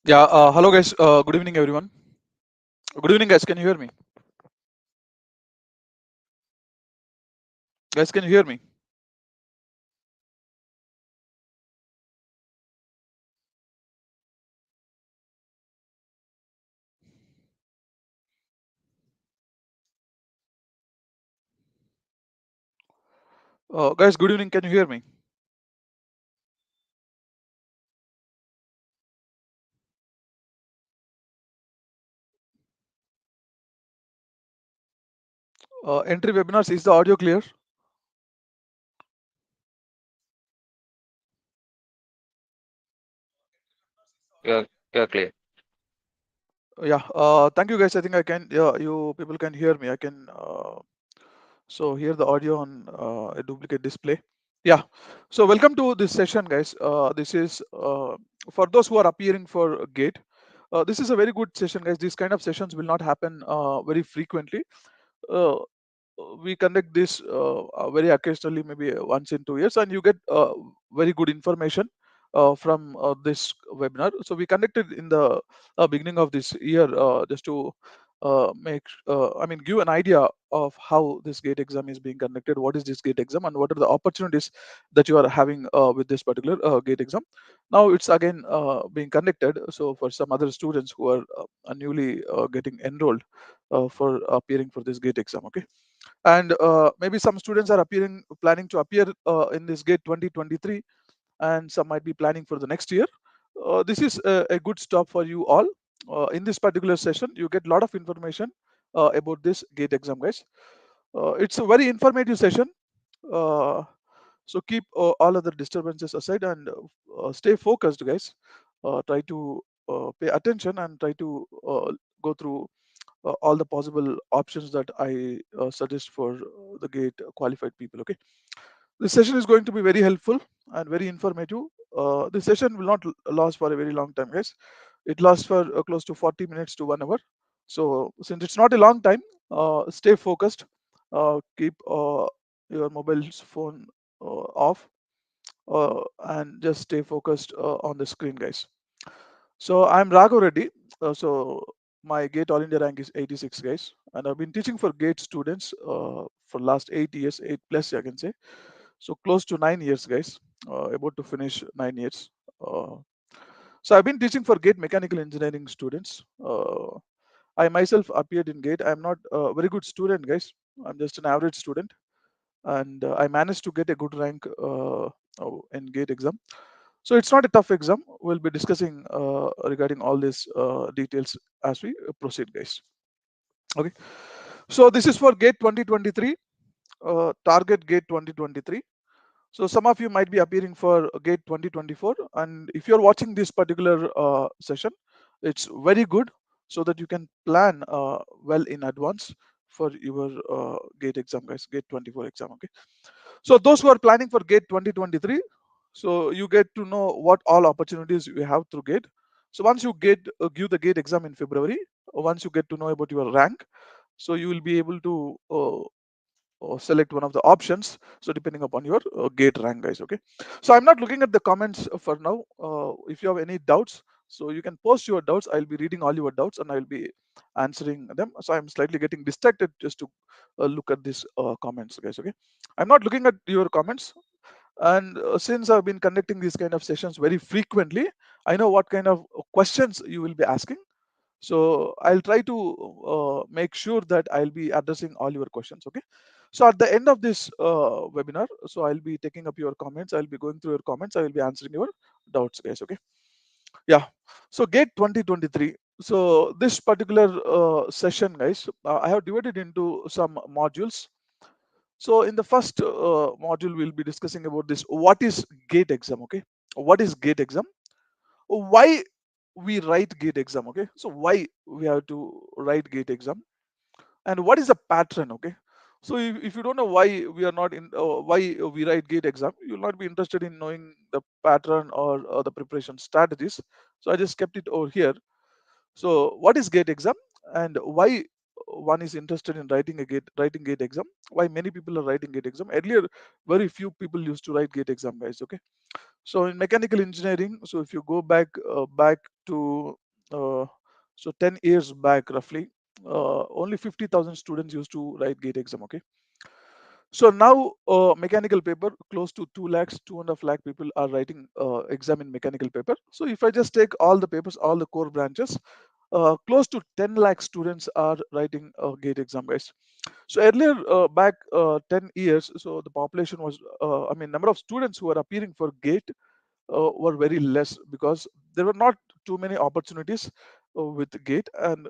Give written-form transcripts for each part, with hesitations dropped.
Yeah, hello guys. Good evening, everyone. Good evening, guys. Can you hear me? Guys, can you hear me? Guys, good evening. Can you hear me? Entry webinars. Is the audio clear? You're clear. Yeah. Thank you, guys. I think I can. Yeah, you people can hear me. I can. So hear the audio on a duplicate display. Yeah. So welcome to this session, guys. This is for those who are appearing for Gate. This is a very good session, guys. These kind of sessions will not happen very frequently. Uh, we conduct this very occasionally, maybe once in 2 years, and you get very good information from this webinar. So we conducted in the beginning of this year, just to I mean, give an idea of how this gate exam is being conducted, what is this gate exam, and what are the opportunities that you are having with this particular gate exam. Now it's again being conducted. So for some other students who are newly getting enrolled for appearing for this gate exam, okay. And maybe some students are planning to appear in this gate 2023, and some might be planning for the next year. This is a good stop for you all. In this particular session you get a lot of information about this gate exam, guys. It's a very informative session. uh, so keep all other disturbances aside and stay focused, guys. Try to pay attention and try to go through all the possible options that I suggest for the gate qualified people. Okay, this session is going to be very helpful and very informative. This session will not last for a very long time, guys. It lasts for close to 40 minutes to 1 hour. So since it's not a long time, stay focused. Keep your mobile phone off, and just stay focused on the screen, guys. So I'm Raghav Reddy. So my GATE All India rank is 86, guys, and I've been teaching for GATE students for last 8 years, 8 plus, I can say. So close to 9 years, guys. About to finish 9 years. Uh, so I've been teaching for GATE mechanical engineering students. I myself appeared in GATE. I'm not a very good student, guys. I'm just an average student, and I managed to get a good rank in GATE exam. So it's not a tough exam. We'll be discussing regarding all these details as we proceed, guys. Okay. So this is for GATE 2023, target GATE 2023. So some of you might be appearing for GATE 2024, and if you're watching this particular session, it's very good so that you can plan well in advance for your GATE exam, guys. GATE 24 exam. Okay. So those who are planning for GATE 2023, so you get to know what all opportunities you have through GATE. So once you give the GATE exam in February, once you get to know about your rank, so you will be able to select one of the options. So depending upon your GATE rank, guys. Okay. So I'm not looking at the comments for now. If you have any doubts, so you can post your doubts. I'll be reading all your doubts and I'll be answering them. So I'm slightly getting distracted just to look at these comments, guys. Okay. I'm not looking at your comments, and since I've been conducting these kind of sessions very frequently, I know what kind of questions you will be asking. So I'll try to make sure that I'll be addressing all your questions. Okay. So at the end of this webinar, so I'll be taking up your comments. I'll be going through your comments. I will be answering your doubts, guys. Okay. Yeah. So GATE 2023. So this particular session, guys, I have divided into some modules. So in the first module, we'll be discussing about this. What is GATE exam? Okay. What is GATE exam? Why we write GATE exam? Okay. So why we have to write GATE exam, and what is the pattern? Okay. So if you don't know why we are not in why we write GATE exam, you'll not be interested in knowing the pattern or the preparation strategies. So I just kept it over here. So what is GATE exam, and why one is interested in writing gate exam. Why many people are writing gate exam? Earlier, very few people used to write gate exam, guys. Okay, so in mechanical engineering, so if you go back to uh, so 10 years back roughly, only 50,000 students used to write gate exam. Okay, so now mechanical paper close to 2 lakhs, 2.5 lakh people are writing exam in mechanical paper. So if I just take all the papers, all the core branches, close to 10 lakh students are writing gate exam, guys. So earlier, back 10 years, so the population was, I mean, number of students who are appearing for gate were very less because there were not too many opportunities with gate, and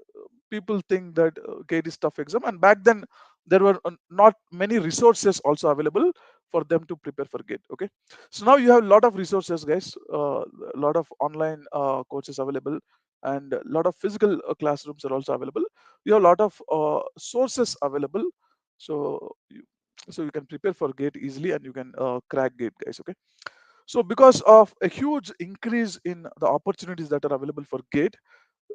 people think that gate is tough exam, and back then there were not many resources also available for them to prepare for gate. Okay, so now you have a lot of resources, guys, a lot of online courses available, and a lot of physical classrooms are also available. You have a lot of sources available, so you can prepare for gate easily, and you can crack gate, guys. Okay, so because of a huge increase in the opportunities that are available for gate,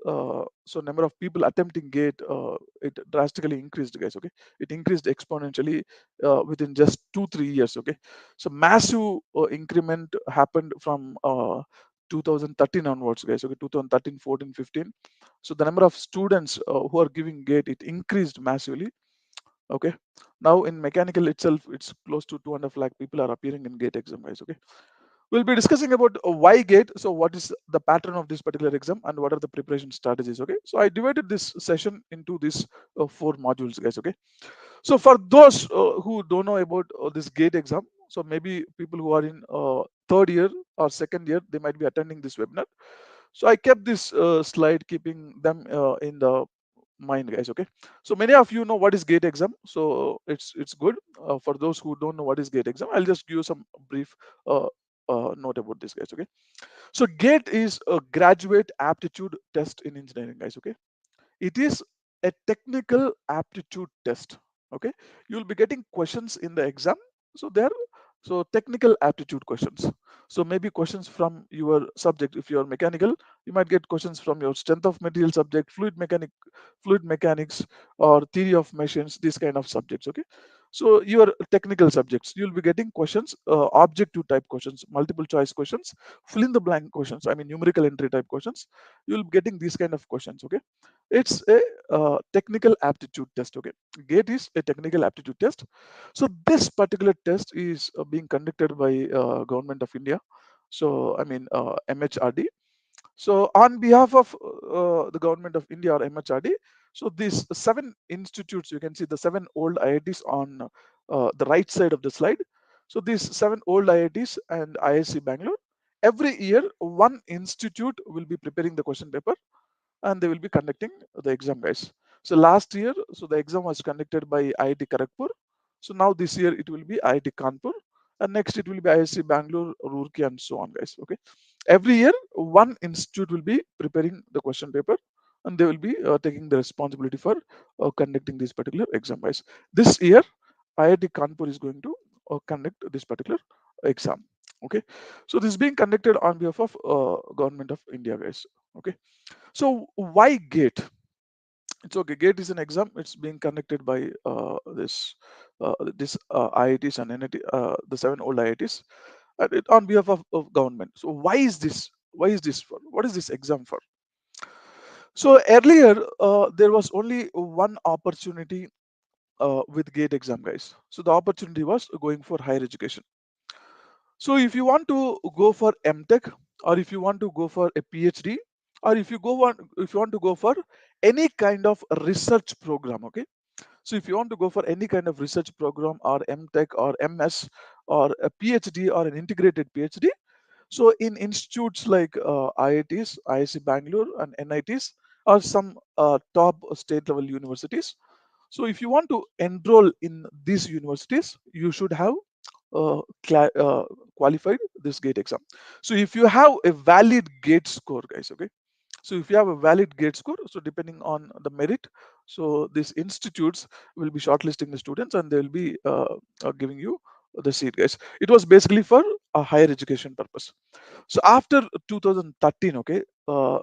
so number of people attempting gate, it drastically increased, guys. Okay, it increased exponentially within just 2-3 years. Okay, so massive increment happened from 2013 onwards, guys. Okay, 2013, 14, 15. So the number of students who are giving gate, it increased massively. Okay, now in mechanical itself, it's close to 2.5 lakh people are appearing in gate exam, guys. Okay, we'll be discussing about why gate. So what is the pattern of this particular exam and what are the preparation strategies? Okay, so I divided this session into these 4 modules, guys. Okay, so for those who don't know about this gate exam, so maybe people who are in third year or second year, they might be attending this webinar. So I kept this slide, keeping them in the mind, guys. Okay, so many of you know what is gate exam, so it's good. For those who don't know what is gate exam, I'll just give you some brief uh, note about this, guys. Okay, so gate is a graduate aptitude test in engineering, guys. Okay, it is a technical aptitude test. Okay, you'll be getting questions in the exam. So there, so technical aptitude questions. So maybe questions from your subject. If you're mechanical, you might get questions from your strength of material subject, fluid mechanics, or theory of machines, these kind of subjects. Okay, so your technical subjects, you'll be getting questions, objective type questions, multiple choice questions, fill in the blank questions, I mean numerical entry type questions. You'll be getting these kind of questions. Okay, it's a technical aptitude test. Okay, gate is a technical aptitude test. So this particular test is being conducted by government of India, so I mean MHRD. So on behalf of the government of India or MHRD, so these 7 institutes, you can see the 7 old IITs on the right side of the slide. So these 7 old IITs and IISc Bangalore, every year one institute will be preparing the question paper, and they will be conducting the exam, guys. So last year, so the exam was conducted by IIT Kharagpur. So now this year it will be IIT Kanpur, and next it will be IISc Bangalore, Roorkee, and so on, guys. Okay, every year one institute will be preparing the question paper, and they will be taking the responsibility for conducting this particular exam, guys. This year IIT Kanpur is going to conduct this particular exam. Okay, so this is being conducted on behalf of government of India, guys. Okay, so why GATE? It's okay. GATE is an exam. It's being conducted by this IITs and NIT, the 7 old IITs, and on behalf of government. So why is this? Why is this for? What is this exam for? So earlier there was only one opportunity with GATE exam, guys. So the opportunity was going for higher education. So if you want to go for MTech, or if you want to go for a PhD, or if you want to go for any kind of research program, okay. So if you want to go for any kind of research program or MTech or MS or a PhD or an integrated PhD, so in institutes like IITs, IISc Bangalore, and NITs, or some top state level universities. So if you want to enroll in these universities, you should have qualified this GATE exam. So if you have a valid GATE score, guys, okay. So if you have a valid GATE score, so depending on the merit, so these institutes will be shortlisting the students, and they will be giving you the seat, guys. It was basically for a higher education purpose. So after 2013, okay, uh,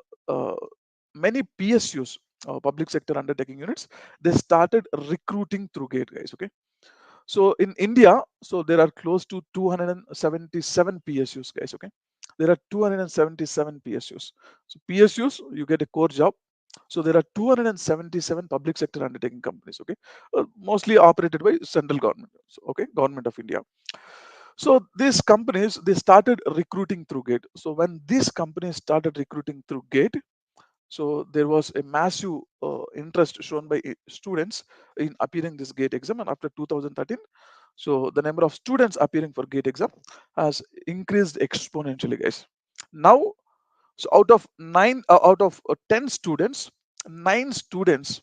many PSUs. public sector undertaking units, they started recruiting through gate, guys. Okay, so in India, so there are close to 277 PSUs, guys. Okay, there are 277 PSUs. So PSUs, you get a core job. So there are 277 public sector undertaking companies. Okay, mostly operated by central government. So, okay, government of India. So these companies, they started recruiting through gate. So when these companies started recruiting through gate, so there was a massive interest shown by students in appearing this gate exam. And after 2013, so the number of students appearing for gate exam has increased exponentially, guys. Now, so out of 10 students, 9 students,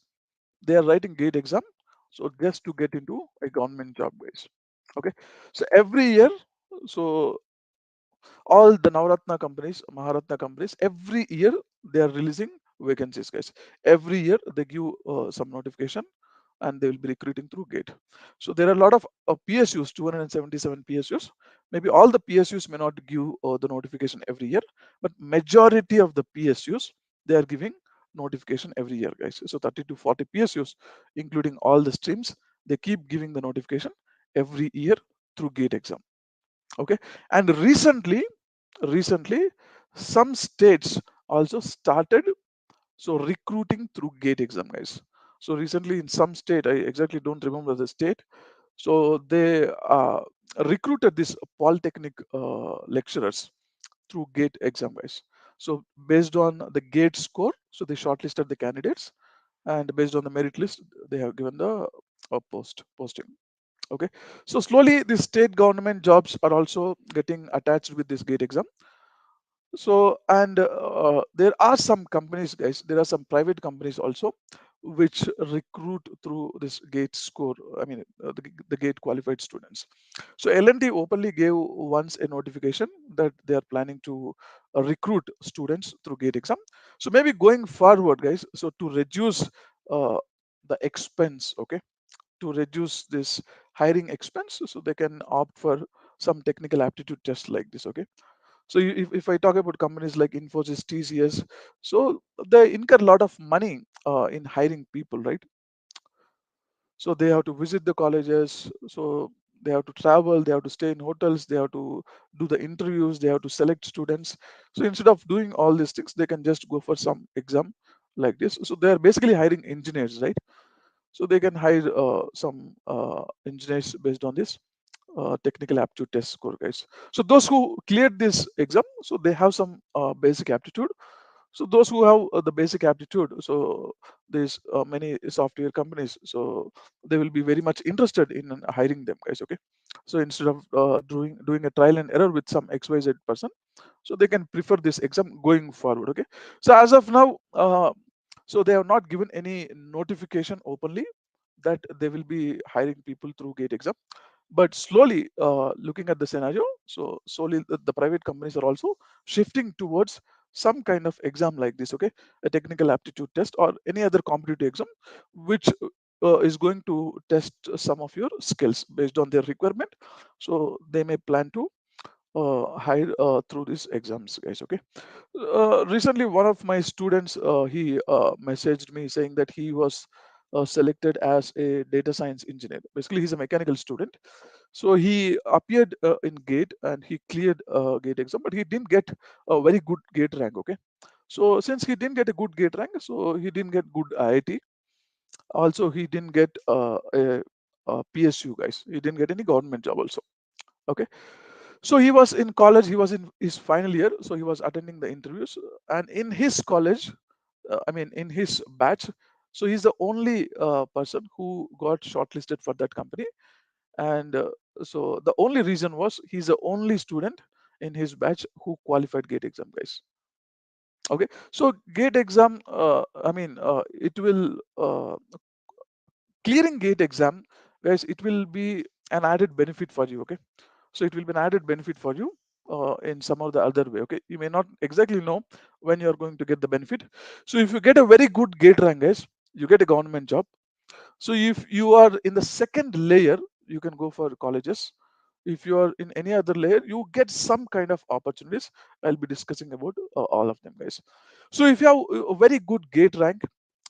they are writing gate exam, so just to get into a government job, guys. Okay, so every year, so all the Navratna companies, Maharatna companies, every year they are releasing vacancies, guys. Every year they give some notification and they will be recruiting through gate. So there are a lot of PSUs, 277 PSUs. Maybe all the PSUs may not give the notification every year, but majority of the PSUs, they are giving notification every year, guys. So 30 to 40 PSUs, including all the streams, they keep giving the notification every year through gate exam. Okay, and recently some states also started so recruiting through gate exam, guys. So recently in some state, I exactly don't remember the state, so they recruited these polytechnic lecturers through gate exam, guys. So based on the gate score, so they shortlisted the candidates, and based on the merit list, they have given the posting. Okay, so slowly the state government jobs are also getting attached with this gate exam. So, and there are some companies, guys, there are some private companies also which recruit through this gate score. I mean, the gate qualified students. So L&T openly gave once a notification that they are planning to recruit students through gate exam. So maybe going forward, guys, so to reduce uh, the expense, okay, to reduce this hiring expense, so they can opt for some technical aptitude test like this. Okay, so if I talk about companies like Infosys, TCS, so they incur a lot of money in hiring people, right? So they have to visit the colleges, so they have to travel, they have to stay in hotels, they have to do the interviews, they have to select students. So instead of doing all these things, they can just go for some exam like this. So they are basically hiring engineers, right? So they can hire some engineers based on this technical aptitude test score, guys. So those who cleared this exam, so they have some basic aptitude. So those who have the basic aptitude, so there's many software companies, so they will be very much interested in hiring them, guys. Okay, so instead of doing a trial and error with some XYZ person, so they can prefer this exam going forward. Okay, so as of now, so they have not given any notification openly that they will be hiring people through gate exam, but slowly looking at the scenario, so slowly the private companies are also shifting towards some kind of exam like this. Okay, a technical aptitude test or any other competitive exam which is going to test some of your skills based on their requirement. So they may plan to hire through these exams, guys. Okay, recently one of my students, he messaged me saying that he was selected as a data science engineer. Basically he's a mechanical student, so he appeared in gate and he cleared gate exam, but he didn't get a very good gate rank. Okay, so since he didn't get a good gate rank, so he didn't get good IIT. Also he didn't get a PSU, guys. He didn't get any government job also. Okay, so he was in college, he was in his final year, so he was attending the interviews, and in his college, I mean in his batch, so he's the only person who got shortlisted for that company. And so the only reason was he's the only student in his batch who qualified gate exam, guys. Okay, so gate exam, I mean it will clearing gate exam, guys, it will be an added benefit for you. Okay, so it will be an added benefit for you in some of the other way. Okay, you may not exactly know when you're going to get the benefit. So if you get a very good gate rank, guys, you get a government job. So if you are in the second layer, you can go for colleges. If you are in any other layer, you get some kind of opportunities. I'll be discussing about all of them, guys. So if you have a very good gate rank,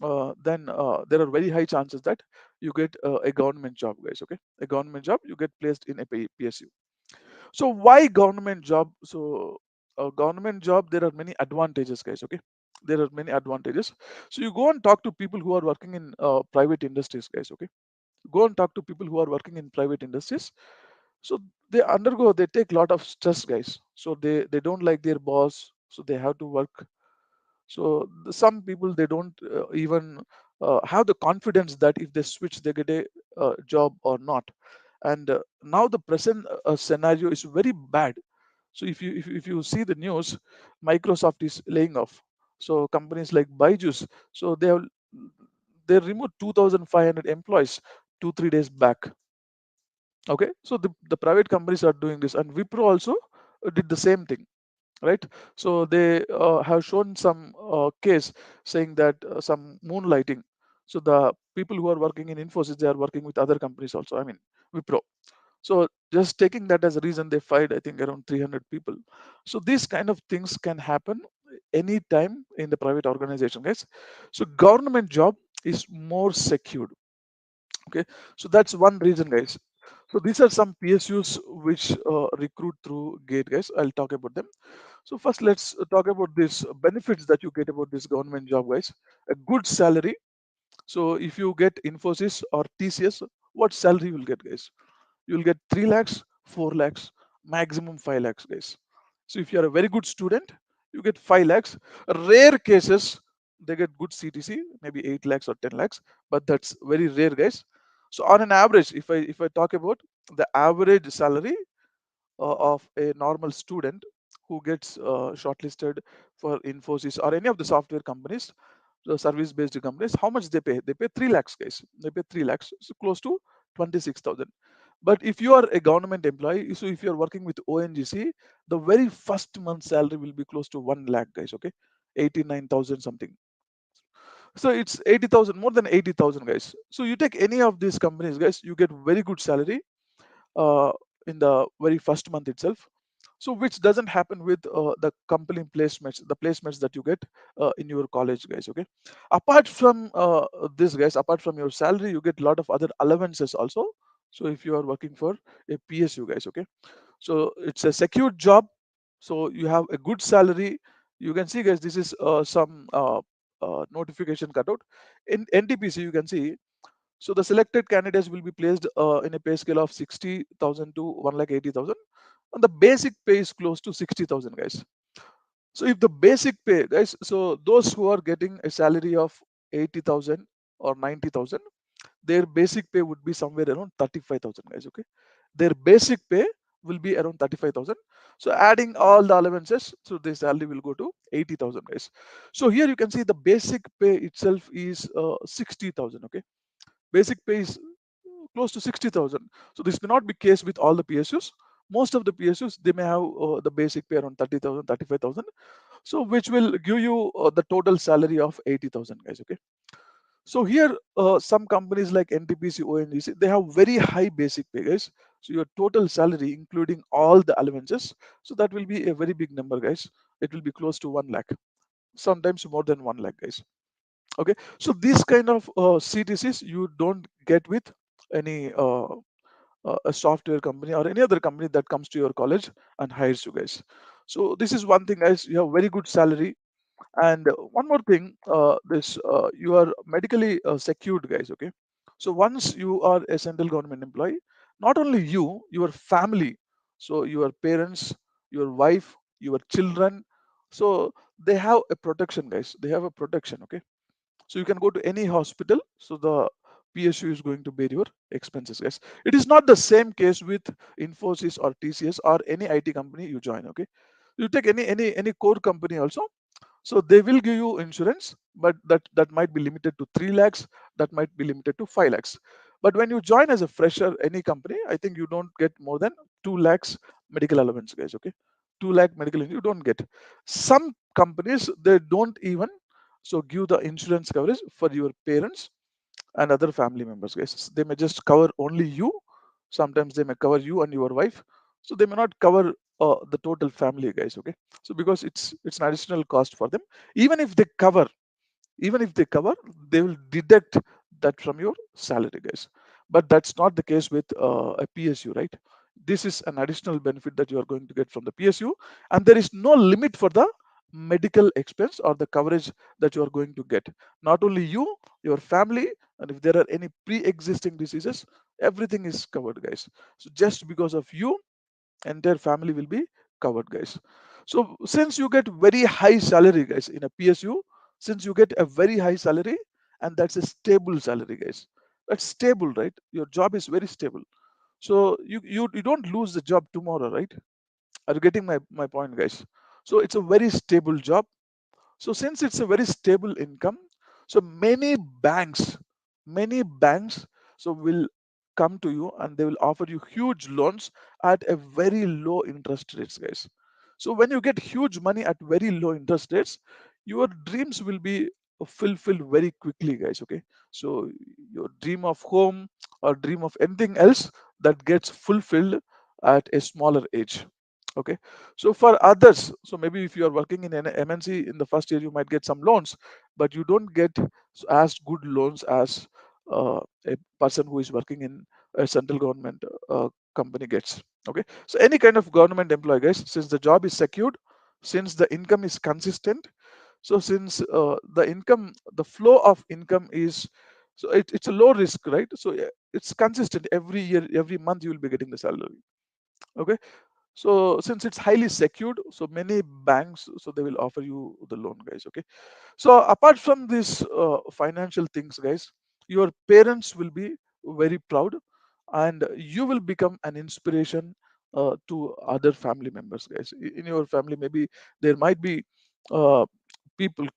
then there are very high chances that you get a government job, guys. Okay, a government job, you get placed in a PSU. So why government job? So government job, there are many advantages, guys. Okay, there are many advantages. So you go and talk to people who are working in private industries, guys. Okay, go and talk to people who are working in private industries. So they take a lot of stress, guys. So they don't like their boss, so they have to work. So some people, they don't even have the confidence that if they switch, they get a job or not. And now the present scenario is very bad. So if you see the news, Microsoft is laying off. So companies like Byju's, so they removed 2,500 employees 2 3 days back. Okay, so the private companies are doing this, and Wipro also did the same thing, right? So they have shown some case saying that some moonlighting. So the people who are working in Infosys, they are working with other companies also. I mean, Wipro. So just taking that as a reason, they fired, I think, around 300 people. So these kind of things can happen anytime in the private organization, guys. So government job is more secured. Okay, so that's one reason, guys. So these are some PSUs which recruit through Gate, guys. I'll talk about them. So first, let's talk about this benefits that you get about this government job, guys. A good salary. So if you get Infosys or TCS, what salary you will get, guys? You'll get 3 lakhs, 4 lakhs, maximum 5 lakhs, guys. So if you are a very good student, you get 5 lakhs. Rare cases, they get good CTC, maybe 8 lakhs or 10 lakhs, but that's very rare, guys. So on an average, if I talk about the average salary of a normal student who gets shortlisted for Infosys or any of the software companies, the service based companies, how much they pay? They pay 3 lakhs, guys. They pay 3 lakhs, so close to 26,000. But if you are a government employee, so if you are working with ONGC, the very first month salary will be close to 1 lakh, guys. Okay, 89,000 something. So it's 80,000, more than 80,000, guys. So you take any of these companies, guys, you get very good salary uh, in the very first month itself. So which doesn't happen with the company placements, the placements that you get in your college, guys. Okay, apart from this, guys, apart from your salary, you get a lot of other allowances also. So if you are working for a PSU, guys, okay, so it's a secure job. So you have a good salary. You can see, guys, this is some notification cutout in NTPC. You can see, so the selected candidates will be placed in a pay scale of 60,000 to 1,80,000, and the basic pay is close to 60,000, guys. So if the basic pay, guys, so those who are getting a salary of 80,000 or 90,000, their basic pay would be somewhere around 35,000, guys. Okay, their basic pay will be around 35,000. So adding all the allowances, so the salary will go to 80,000, guys. So here you can see the basic pay itself is 60,000. Okay, basic pay is close to 60,000. So this may not be case with all the PSUs. Most of the PSUs, they may have the basic pay around 30,000, 35,000. So which will give you the total salary of 80,000, guys. Okay. So here, some companies like NTPC, ONGC, they have very high basic pay, guys. So your total salary, including all the allowances, so that will be a very big number, guys. It will be close to 1 lakh, sometimes more than 1 lakh, guys. Okay, so these kind of CTCs you don't get with any a software company or any other company that comes to your college and hires you, guys. So this is one thing, guys. You have very good salary. And one more thing, this you are medically secured, guys. Okay, so once you are a central government employee, not only you, your family, so your parents, your wife, your children, so they have a protection, guys. They have a protection. Okay, so you can go to any hospital. So the PSU is going to bear your expenses, guys. It is not the same case with Infosys or TCS or any IT company you join. Okay, you take any core company also. So they will give you insurance, but that might be limited to 3 lakhs, that might be limited to 5 lakhs. But when you join as a fresher, any company, I think you don't get more than 2 lakhs medical allowance, guys. Okay, 2 lakh medical you don't get. Some companies, they don't even so give the insurance coverage for your parents and other family members, guys. They may just cover only you. Sometimes they may cover you and your wife. So they may not cover the total family, guys. Okay, so because it's an additional cost for them. Even if they cover, Even if they cover, they will deduct that from your salary, guys. But that's not the case with a PSU, right? This is an additional benefit that you are going to get from the PSU, and there is no limit for the medical expense or the coverage that you are going to get. Not only you, your family, and if there are any pre-existing diseases, everything is covered, guys. So just because of you, entire family will be covered, guys. So since you get very high salary, guys, in a PSU, since you get a very high salary, and that's a stable salary, guys, that's stable, right? Your job is very stable. So you don't lose the job tomorrow, right? Are you getting my point, guys? So it's a very stable job. So since it's a very stable income, so many banks, so will come to you and they will offer you huge loans at a very low interest rates, guys. So when you get huge money at very low interest rates, your dreams will be fulfilled very quickly, guys. Okay, so your dream of home or dream of anything else, that gets fulfilled at a smaller age. Okay, so for others, so maybe if you are working in an MNC in the first year, you might get some loans, but you don't get as good loans as a person who is working in a central government company gets. Okay, so any kind of government employee, guys, since the job is secured, since the income is consistent, so since the flow of income is, so it's a low risk, right? So it's consistent every year, every month you will be getting the salary. Okay, so since it's highly secured, so many banks, so they will offer you the loan, guys. Okay, so apart from this financial things, guys, your parents will be very proud, and you will become an inspiration to other family members, guys. In your family, maybe there might be uh,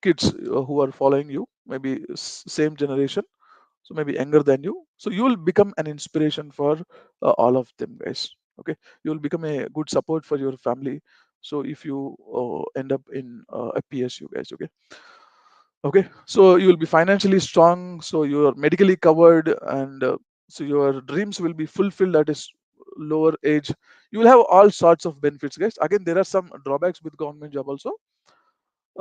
kids who are following you, maybe same generation, so maybe younger than you. So you will become an inspiration for all of them, guys. Okay, you will become a good support for your family. So if you end up in a PSU, guys. Okay, okay, so you will be financially strong, so you are medically covered, and so your dreams will be fulfilled at a lower age. You will have all sorts of benefits, guys. Again, there are some drawbacks with government job also.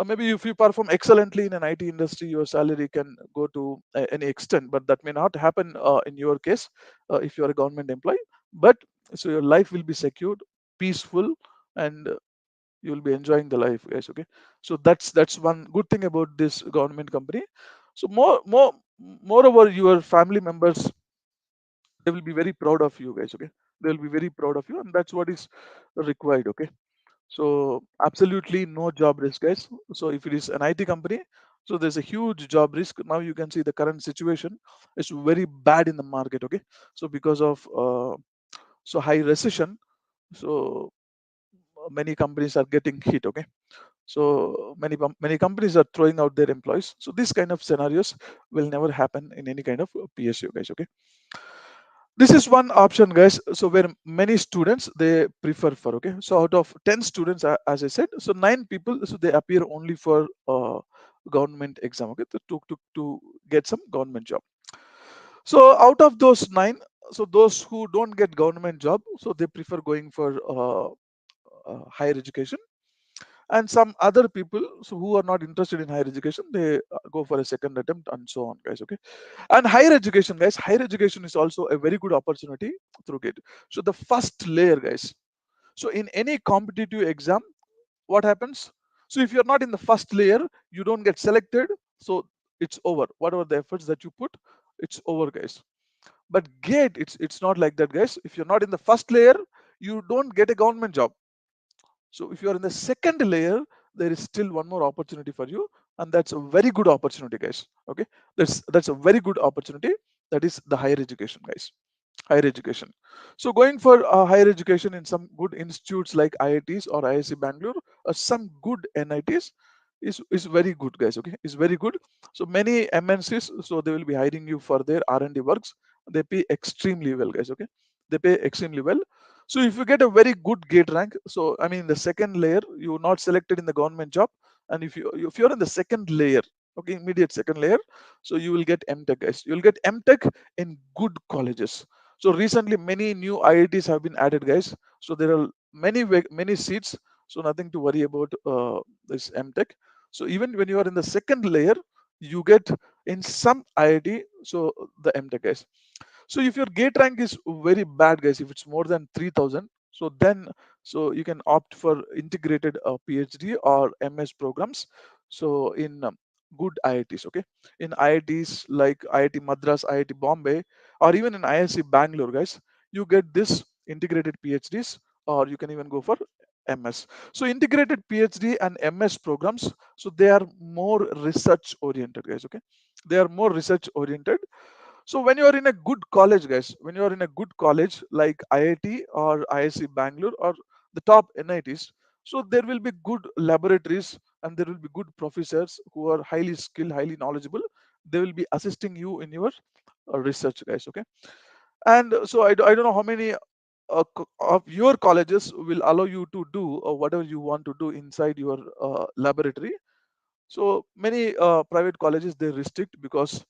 Maybe if you perform excellently in an IT industry, your salary can go to any extent, but that may not happen in your case if you are a government employee. But so your life will be secured, peaceful, and you will be enjoying the life, guys. Okay, so that's one good thing about this government company. So moreover, your family members, they will be very proud of you, guys. Okay, they will be very proud of you, and that's what is required. Okay, so absolutely no job risk, guys. So if it is an IT company, so there's a huge job risk. Now you can see the current situation is very bad in the market. Okay, so because of so high recession, so many companies are getting hit. Okay, so many companies are throwing out their employees. So this kind of scenarios will never happen in any kind of PSU, guys. Okay, this is one option, guys. So where many students they prefer for. Okay, so out of 10 students, as I said, so 9 people, so they appear only for government exam. Okay, to get some government job. So out of those 9, so those who don't get government job, so they prefer going for higher education. And some other people, so who are not interested in higher education, they go for a second attempt, and so on, guys. Okay, and higher education, guys, higher education is also a very good opportunity through it. So the first layer, guys, so in any competitive exam, what happens? So if you're not in the first layer, you don't get selected, so it's over. Whatever the efforts that you put, it's over, guys. But gate, it's not like that, guys. If you're not in the first layer, you don't get a government job. So if you are in the second layer, there is still one more opportunity for you, and that's a very good opportunity, guys. Okay, that's a very good opportunity. That is the higher education, guys. Higher education. So going for higher education in some good institutes like IITs or IISc Bangalore, or some good NITs is very good, guys. Okay, is very good. So many MNCs, so they will be hiring you for their R&D works. They pay extremely well, guys. Okay, they pay extremely well. So if you get a very good gate rank, so I mean the second layer, you're not selected in the government job, and if you're in the second layer, okay, immediate second layer, so you will get MTech, guys. You'll get MTech in good colleges. So recently, many new IITs have been added, guys. So there are many seats. So nothing to worry about this MTech. So even when you are in the second layer, you get in some IIT, so the MTech guys. So if your gate rank is very bad, guys, if it's more than 3000, so then so you can opt for integrated PhD or MS programs. So in good IITs, okay, in IITs like IIT Madras, IIT Bombay, or even in IISc Bangalore, guys, you get this integrated PhDs, or you can even go for MS. So integrated PhD and MS programs, so they are more research oriented, guys. Okay, they are more research oriented. So when you are in a good college, guys, when you are in a good college like IIT or IISc Bangalore or the top NITs, so there will be good laboratories and there will be good professors who are highly skilled, highly knowledgeable. They will be assisting you in your research, guys. Okay, and so I don't know how many of your colleges will allow you to do whatever you want to do inside your laboratory. So many private colleges they restrict because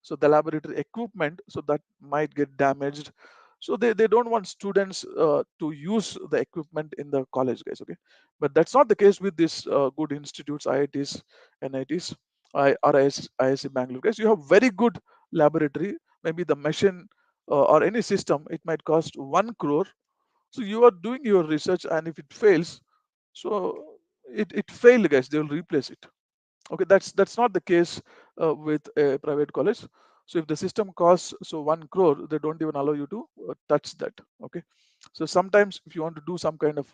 so the laboratory equipment so that might get damaged. So they don't want students to use the equipment in the college, guys. Okay, but that's not the case with these good institutes, IITs, NITs, IISc Bangalore, guys. You have very good laboratory. Maybe the machine or any system it might cost 1 crore. So you are doing your research, and if it fails, so it failed, guys. They will replace it. Okay, that's not the case with a private college. So if the system costs so 1 crore, they don't even allow you to touch that. Okay, so sometimes if you want to do some kind of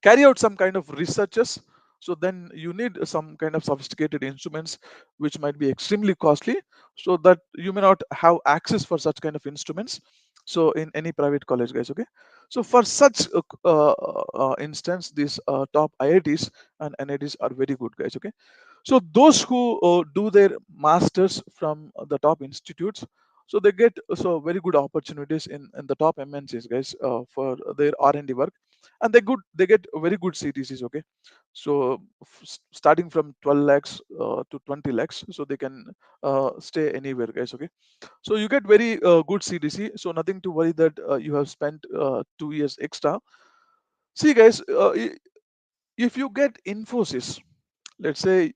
carry out some kind of researches, so then you need some kind of sophisticated instruments which might be extremely costly, so that you may not have access for such kind of instruments so in any private college, guys. Okay, so for such instance, these top IITs and NITs are very good, guys. Okay, so those who do their masters from the top institutes, so they get so very good opportunities in the top MNCs, guys, for their R&D work, and they get very good CTCs. Okay, so starting from 12 lakhs to 20 lakhs, so they can stay anywhere, guys. Okay, so you get very good CTC, so nothing to worry that you have spent 2 years extra. See, guys, if you get Infosys, let's say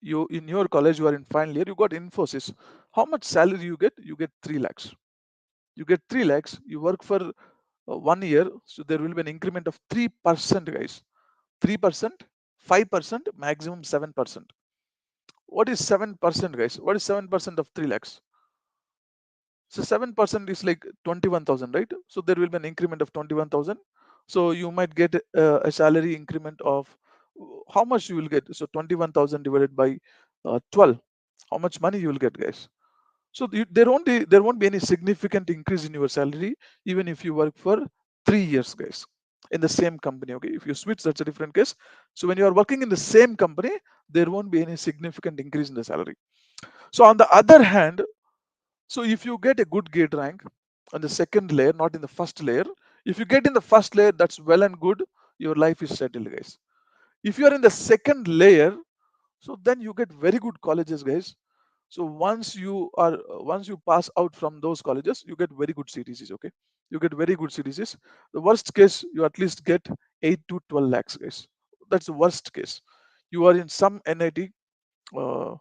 you in your college you are in final year, you got Infosys, how much salary you get? You get 3 lakhs. You get 3 lakhs, you work for 1 year, so there will be an increment of 3%, guys. 3%, 5%, maximum 7%. What is 7%, guys? What is 7% of 3 lakhs? So 7% is like 21,000, right? So there will be an increment of 21,000. So you might get a salary increment of how much you will get. So 21,000 divided by 12. How much money you will get, guys? So there won't be any significant increase in your salary even if you work for 3 years, guys, in the same company. Okay, if you switch, that's a different case. So when you are working in the same company, there won't be any significant increase in the salary. So on the other hand, so if you get a good gate rank on the second layer, not in the first layer, if you get in the first layer, that's well and good. Your life is settled, guys. If you are in the second layer, so then you get very good colleges, guys. So once you pass out from those colleges, you get very good CTCs. Okay, you get very good CTCs. The worst case, you at least get 8 to 12 lakhs, guys. That's the worst case. You are in some NIT. Uh,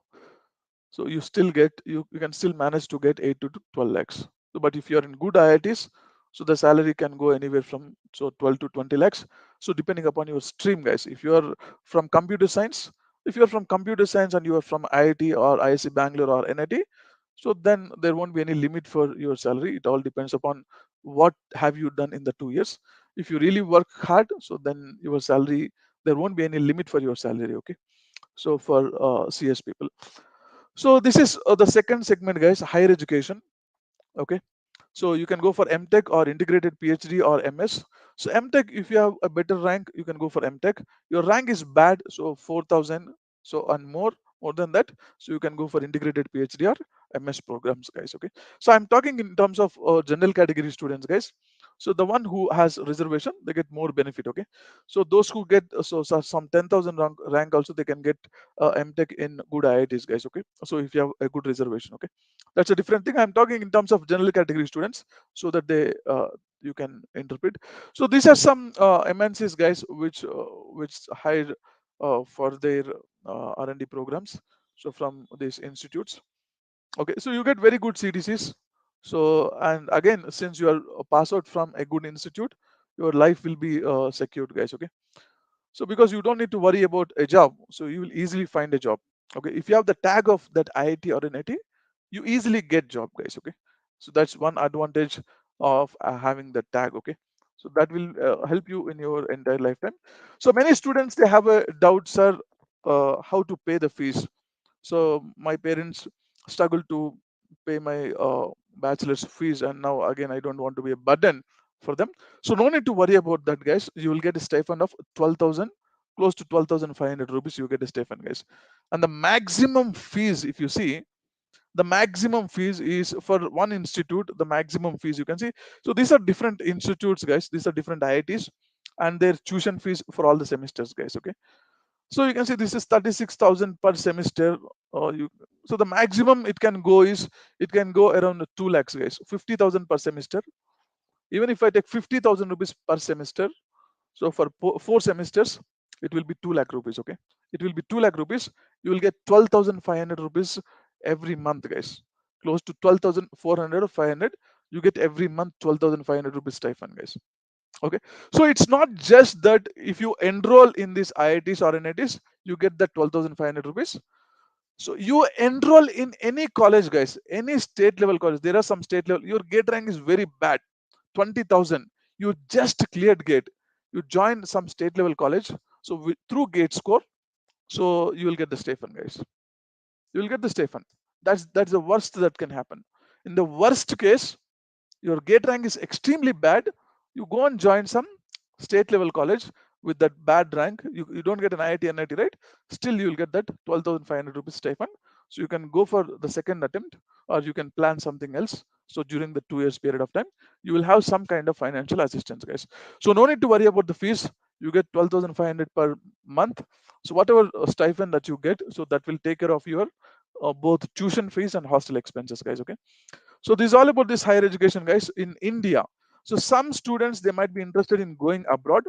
so you can still manage to get 8 to 12 lakhs. So, but if you are in good IITs, so the salary can go anywhere from so 12 to 20 lakhs. So depending upon your stream, guys. If you are from computer science, if you are from computer science and you are from IIT or IISc Bangalore or NIT, so then there won't be any limit for your salary. It all depends upon what have you done in the 2 years. If you really work hard, so then your salary, there won't be any limit for your salary. Okay, so for CS people. So this is the second segment, guys, higher education. Okay, so you can go for MTech or integrated PhD or MS. So MTech, if you have a better rank, you can go for MTech. Your rank is bad, so 4,000, so and more than that, so you can go for integrated PhD or MS programs, guys. Okay, so I'm talking in terms of general category students, guys. So the one who has reservation, they get more benefit. Okay, so those who get so some 10,000 rank also, they can get MTech in good IITs, guys. Okay, so if you have a good reservation. Okay, that's a different thing. I'm talking in terms of general category students, so that they you can interpret. So these are some MNCs, guys, which hire for their R&D programs. So from these institutes. Okay, so you get very good CTCs. So, and again, since you are pass out from a good institute, your life will be secured, guys. Okay, so because you don't need to worry about a job, so you will easily find a job. Okay, if you have the tag of that IIT or NIT, you easily get job, guys. Okay, so that's one advantage of having the tag. Okay, so that will help you in your entire lifetime. So many students, they have a doubt, sir, how to pay the fees. So my parents struggle to pay my bachelor's fees, and now again I don't want to be a burden for them. So no need to worry about that, guys. You will get a stipend of 12,000, close to 12,500 rupees. You get a stipend, guys. And the maximum fees, if you see, the maximum fees is for one institute. The maximum fees you can see. So these are different institutes, guys. These are different IITs, and their tuition fees for all the semesters, guys. Okay, so you can see this is 36,000 per semester. So the maximum it can go is, it can go around 2 lakhs, guys. 50,000 per semester. Even if I take 50,000 rupees per semester, so for 4 semesters, it will be 2 lakh rupees. Okay, it will be 2 lakh rupees. You will get 12,500 rupees every month, guys. Close to 12,400 or 500. You get every month 12,500 rupees stipend, guys. Okay, so it's not just that if you enroll in this IITs or NITs, you get the 12,500 rupees. So you enroll in any college, guys, any state level college. There are some state level, your gate rank is very bad, 20,000. You just cleared gate, you join some state level college. So through gate score, so you will get the stipend, guys. You will get the stipend. That's the worst that can happen. In the worst case, your gate rank is extremely bad, you go and join some state level college with that bad rank. You don't get an IIT, NIT, right? Still, you will get that 12,500 rupees stipend. So you can go for the second attempt, or you can plan something else. So during the 2 years period of time, you will have some kind of financial assistance, guys. So no need to worry about the fees. You get 12,500 per month. So whatever stipend that you get, so that will take care of your both tuition fees and hostel expenses, guys. Okay, so this is all about this higher education, guys, in India. So some students, they might be interested in going abroad.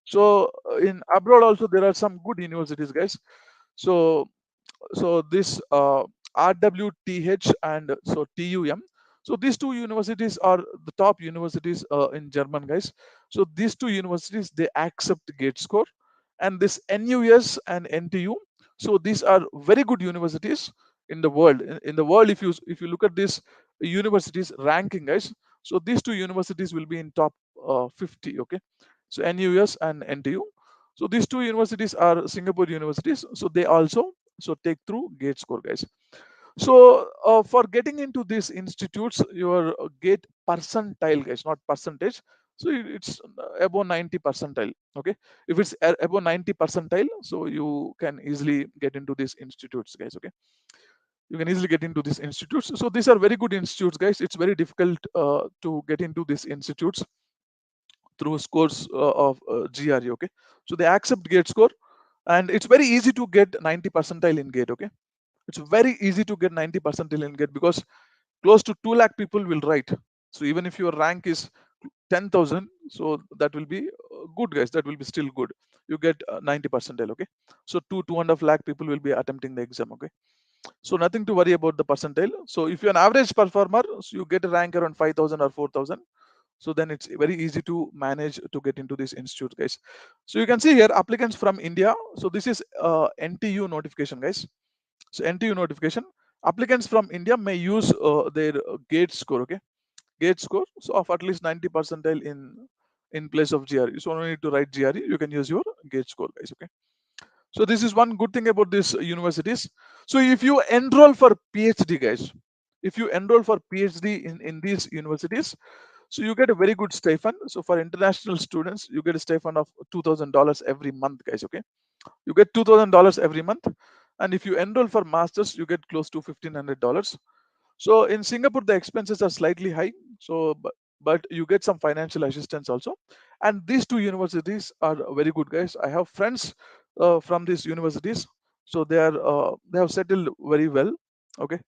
So in abroad also there are some good universities, guys. So this RWTH and so TUM. So these two universities are the top universities in German, guys. So these two universities, they accept gate score, and this NUS and NTU. So these are very good universities in the world. In the world, if you look at this universities ranking, guys, so these two universities will be in top 50. Okay, so NUS and NTU. So these two universities are Singapore universities. So they also so take through gate score, guys. So for getting into these institutes, your gate percentile, guys, not percentage. So it's above 90 percentile. Okay, if it's above 90 percentile, so you can easily get into these institutes, guys. Okay, you can easily get into these institutes. So these are very good institutes, guys. It's very difficult to get into these institutes through scores of GRE. Okay, so they accept gate score, and it's very easy to get 90 percentile in gate. Okay, it's very easy to get 90 percentile in gate because close to 2 lakh people will write. So even if your rank is 10,000, so that will be good, guys. That will be still good. You get 90 percentile. Okay, so 2.5 lakh people will be attempting the exam. Okay, so nothing to worry about the percentile. So if you're an average performer, so you get a rank around 5,000 or 4,000. So then it's very easy to manage to get into this institute, guys. So you can see here applicants from India. So this is NTU notification, guys. So NTU notification, applicants from India may use their gate score. Okay, gate score, so of at least 90 percentile in place of GRE. So no need to write GRE, you can use your gate score, guys. Okay, so this is one good thing about these universities. So if you enroll for PhD, guys, if you enroll for PhD in these universities, so you get a very good stipend. So for international students, you get a stipend of $2,000 every month, guys. Okay, you get $2,000 every month. And if you enroll for masters, you get close to $1,500. So in Singapore, the expenses are slightly high. So but you get some financial assistance also. And these two universities are very good, guys. I have friends from these universities. So they have settled very well. Okay,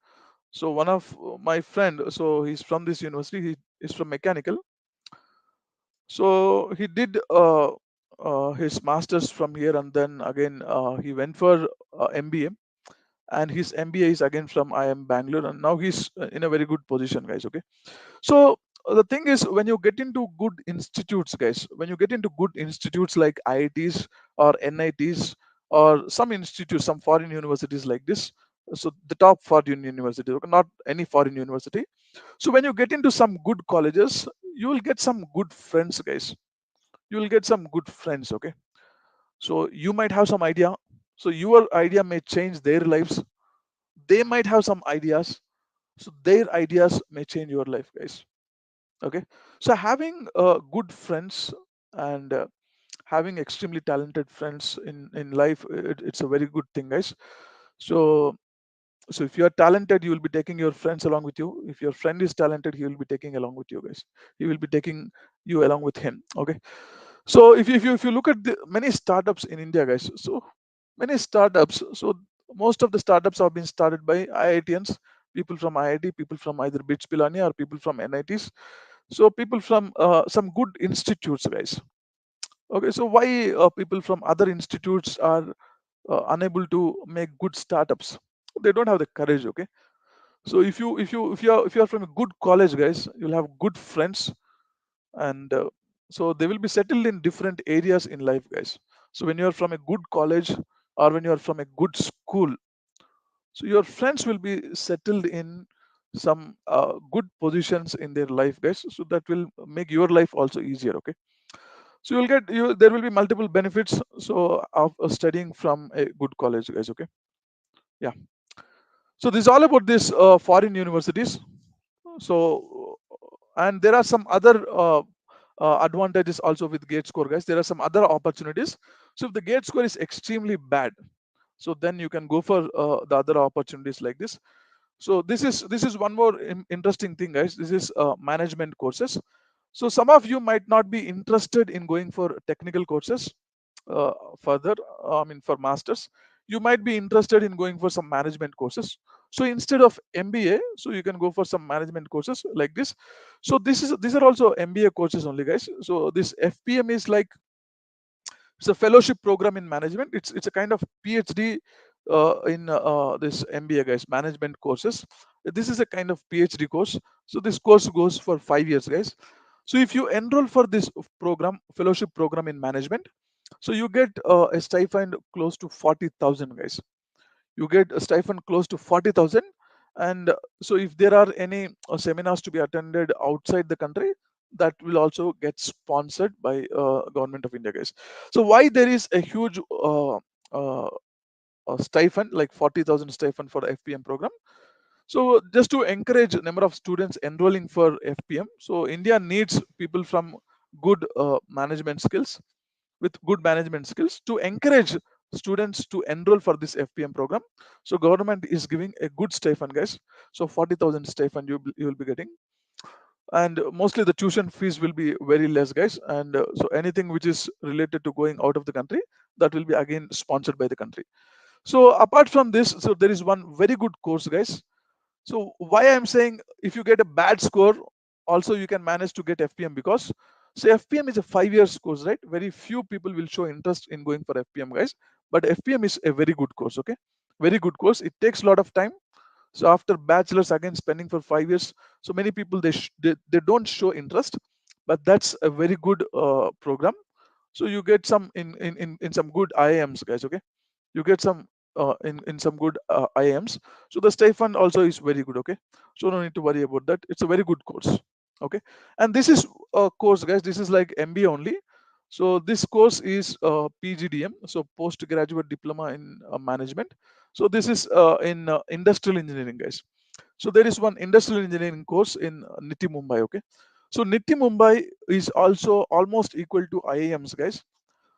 so one of my friend, so he's from this university, he is from mechanical. So he did his masters from here, and then again he went for MBA, and his MBA is again from IIM Bangalore, and now he's in a very good position, guys. Okay, so the thing is, when you get into good institutes, guys, when you get into good institutes like IITs or NITs or some institutes, some foreign universities like this, so the top foreign university, okay, not any foreign university. So when you get into some good colleges, you will get some good friends, guys. You will get some good friends. Okay, so you might have some idea. So your idea may change their lives. They might have some ideas. So their ideas may change your life, guys. Okay, so having good friends and having extremely talented friends in life, it's a very good thing, guys. So so if you are talented, you will be taking your friends along with you. If your friend is talented, he will be taking along with you, guys. He will be taking you along with him. Okay, so if you look at the many startups in India, guys, so many startups, so most of the startups have been started by IITians, people from IIT, people from either BITS Pilani or people from NITs, so people from some good institutes, guys. Okay, so why people from other institutes are unable to make good startups? They don't have the courage. Okay, so if you are from a good college, guys, you'll have good friends, and so they will be settled in different areas in life, guys. So when you are from a good college or when you are from a good school, so your friends will be settled in some good positions in their life, guys, so that will make your life also easier. Okay, so you'll get you there will be multiple benefits so of studying from a good college, guys. Okay, yeah. So this is all about this foreign universities. So and there are some other advantages also with gate score, guys. There are some other opportunities. So if the gate score is extremely bad, so then you can go for the other opportunities like this. So this is one more interesting thing, guys. This is management courses. So some of you might not be interested in going for technical courses uh, further. I mean, for masters, you might be interested in going for some management courses. So instead of MBA, so you can go for some management courses like this. So these are also MBA courses only, guys. So this FPM is like, it's a fellowship program in management. It's a kind of PhD in this MBA, guys, management courses. This is a kind of PhD course. So this course goes for 5 years, guys. So if you enroll for this program, fellowship program in management, so you get a stipend close to 40,000, guys. You get a stipend close to 40,000. And so if there are any seminars to be attended outside the country, that will also get sponsored by government of India, guys. So why there is a huge uh, stipend like 40,000 stipend for FPM program? So just to encourage number of students enrolling for FPM, so India needs people from good management skills, with good management skills, to encourage students to enroll for this FPM program. So government is giving a good stipend, guys. So 40,000 stipend you will be getting, and mostly the tuition fees will be very less, guys. And so anything which is related to going out of the country, that will be again sponsored by the country. So apart from this, so there is one very good course, guys. So why I'm saying, if you get a bad score, also you can manage to get FPM, because say FPM is a 5 years course, right? Very few people will show interest in going for FPM, guys. But FPM is a very good course, okay? Very good course. It takes a lot of time. So after bachelor's, again spending for 5 years, so many people they don't show interest, but that's a very good program. So you get some in some good IIMs, guys. Okay, you get some in some good IIMs. So the stipend also is very good. Okay, so no need to worry about that. It's a very good course. Okay, and this is a course, guys. This is like MBA only. So this course is PGDM, so postgraduate diploma in management. So this is in industrial engineering, guys. So there is one industrial engineering course in NITI Mumbai. Okay, so NITI Mumbai is also almost equal to IIMs, guys.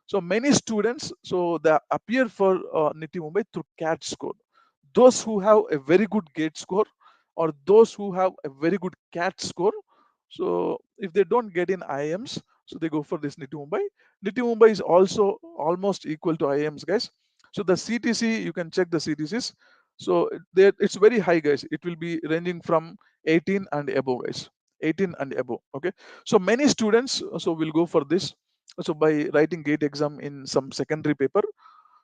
So many students, so they appear for NITI Mumbai through CAT score. Those who have a very good GATE score, or those who have a very good CAT score, so if they don't get in IIMs, so they go for this NITI Mumbai. NITI Mumbai is also almost equal to IIMs, guys. So the CTC, you can check the CTCs. So it's very high, guys. It will be ranging from 18 and above, guys. 18 and above. Okay. So many students so will go for this. So by writing GATE exam in some secondary paper,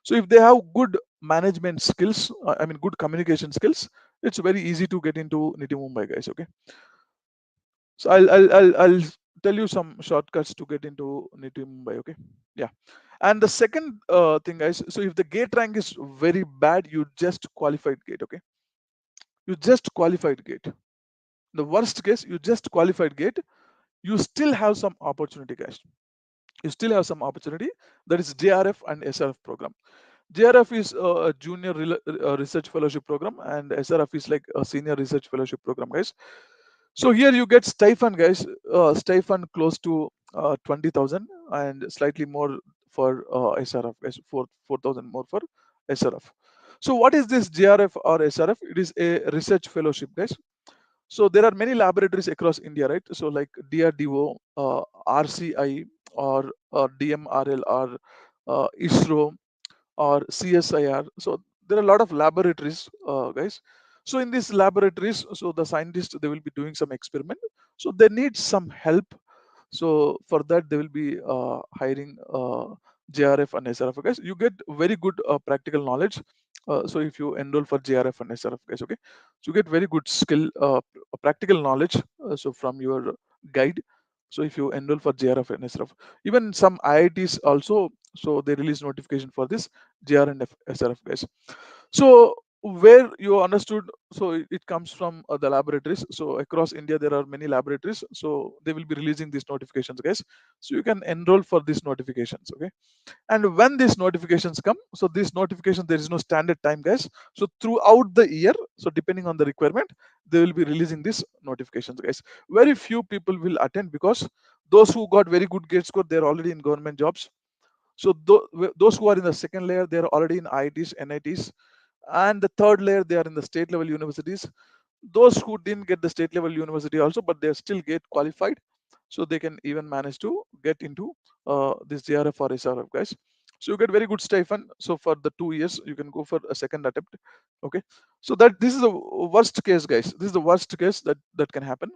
So if they have good management skills, I mean good communication skills, it's very easy to get into NITI Mumbai, guys. Okay. So I'll tell you some shortcuts to get into NITI Mumbai. Okay. Yeah. And the second thing, guys. So if the gate rank is very bad, you just qualified gate. Okay. You just qualified gate. The worst case, you just qualified gate. You still have some opportunity, guys. You still have some opportunity. That is JRF and SRF program. JRF is a junior research fellowship program, and SRF is like a senior research fellowship program, guys. So here you get stipend, guys. Stipend close to 20,000 and slightly more for SRF, guys. 4,000 more for SRF. So what is this JRF or SRF? It is a research fellowship, guys. So there are many laboratories across India, right? So like DRDO, RCI, or DMRL, or ISRO, or CSIR. So there are a lot of laboratories, guys. So in these laboratories, so the scientists, they will be doing some experiment. So they need some help. So for that, they will be hiring JRF and SRF, guys. You get very good practical knowledge. So if you enroll for JRF and SRF, guys, okay, so you get very good skill, practical knowledge. So from your guide. So if you enroll for JRF and SRF, even some IITs also, so they release notification for this JR and SRF, guys. So where you understood, so it comes from the laboratories. So across India there are many laboratories, so they will be releasing these notifications, guys. So you can enroll for these notifications. Okay. And when these notifications come, so this notification, there is no standard time, guys. So throughout the year, so depending on the requirement, they will be releasing these notifications, guys. Very few people will attend, because those who got very good grade score, they're already in government jobs. So those who are in the second layer, they're already in IITs, NITs, and the third layer, they are in the state level universities. Those who didn't get the state level university also, but they still get qualified, so they can even manage to get into this JRF or SRF, guys. So you get very good stipend. So for the 2 years, you can go for a second attempt. Okay. So that this is the worst case, guys. This is the worst case that can happen.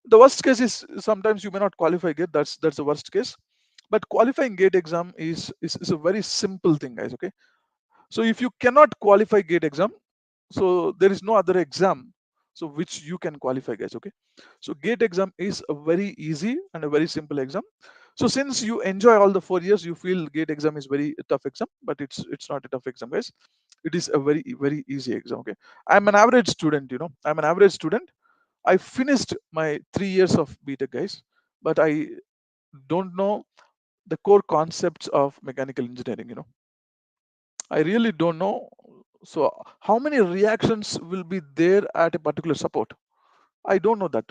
The worst case is sometimes you may not qualify gate. That's the worst case. But qualifying gate exam is a very simple thing, guys. Okay. So if you cannot qualify gate exam, so there is no other exam so which you can qualify, guys. Okay. So gate exam is a very easy and a very simple exam. So since you enjoy all the 4 years, you feel gate exam is very tough exam, but it's not a tough exam, guys. It is a very easy exam. Okay. I'm an average student, I'm an average student. I finished my 3 years of BTech, guys, but I don't know the core concepts of mechanical engineering. I really don't know. So how many reactions will be there at a particular support? I don't know that.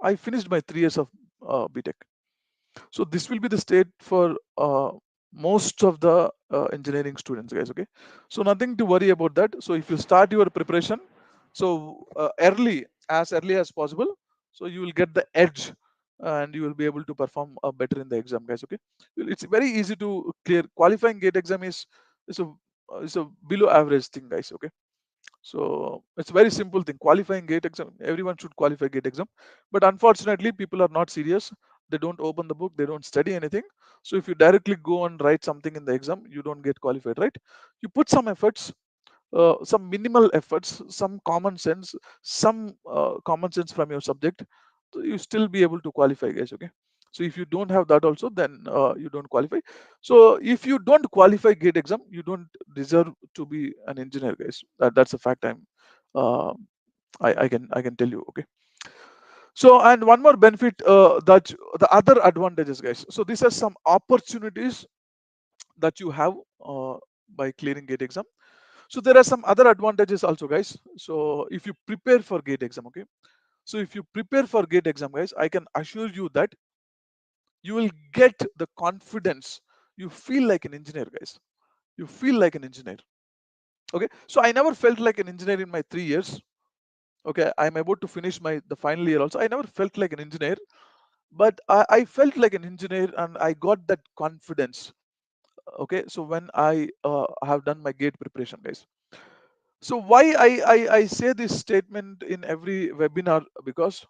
I finished my 3 years of BTech. So this will be the state for most of the engineering students, guys. Okay. So nothing to worry about that. So if you start your preparation, so early as possible, so you will get the edge, and you will be able to perform better in the exam, guys. Okay. It's very easy to clear. Qualifying gate exam is a is a below average thing, guys. Okay. So it's a very simple thing. Qualifying gate exam, everyone should qualify gate exam. But unfortunately, people are not serious. They don't open the book, they don't study anything. So if you directly go and write something in the exam, you don't get qualified, right? You put some efforts, some minimal efforts, some common sense, some common sense from your subject, so you still be able to qualify, guys. Okay. So if you don't have that also, then you don't qualify. So if you don't qualify gate exam, you don't deserve to be an engineer, guys. That's a fact. Uh, I can tell you. Okay. So, and one more benefit, that the other advantages, guys. So these are some opportunities that you have by clearing gate exam. So there are some other advantages also, guys. So if you prepare for gate exam, okay. So if you prepare for gate exam, guys, I can assure you that you will get the confidence. You feel like an engineer, guys. You feel like an engineer. Okay. So I never felt like an engineer in my 3 years. Okay. I'm about to finish the final year also. I never felt like an engineer, but I felt like an engineer, and I got that confidence. Okay. So when I have done my gate preparation, guys. So why I say this statement in every webinar, because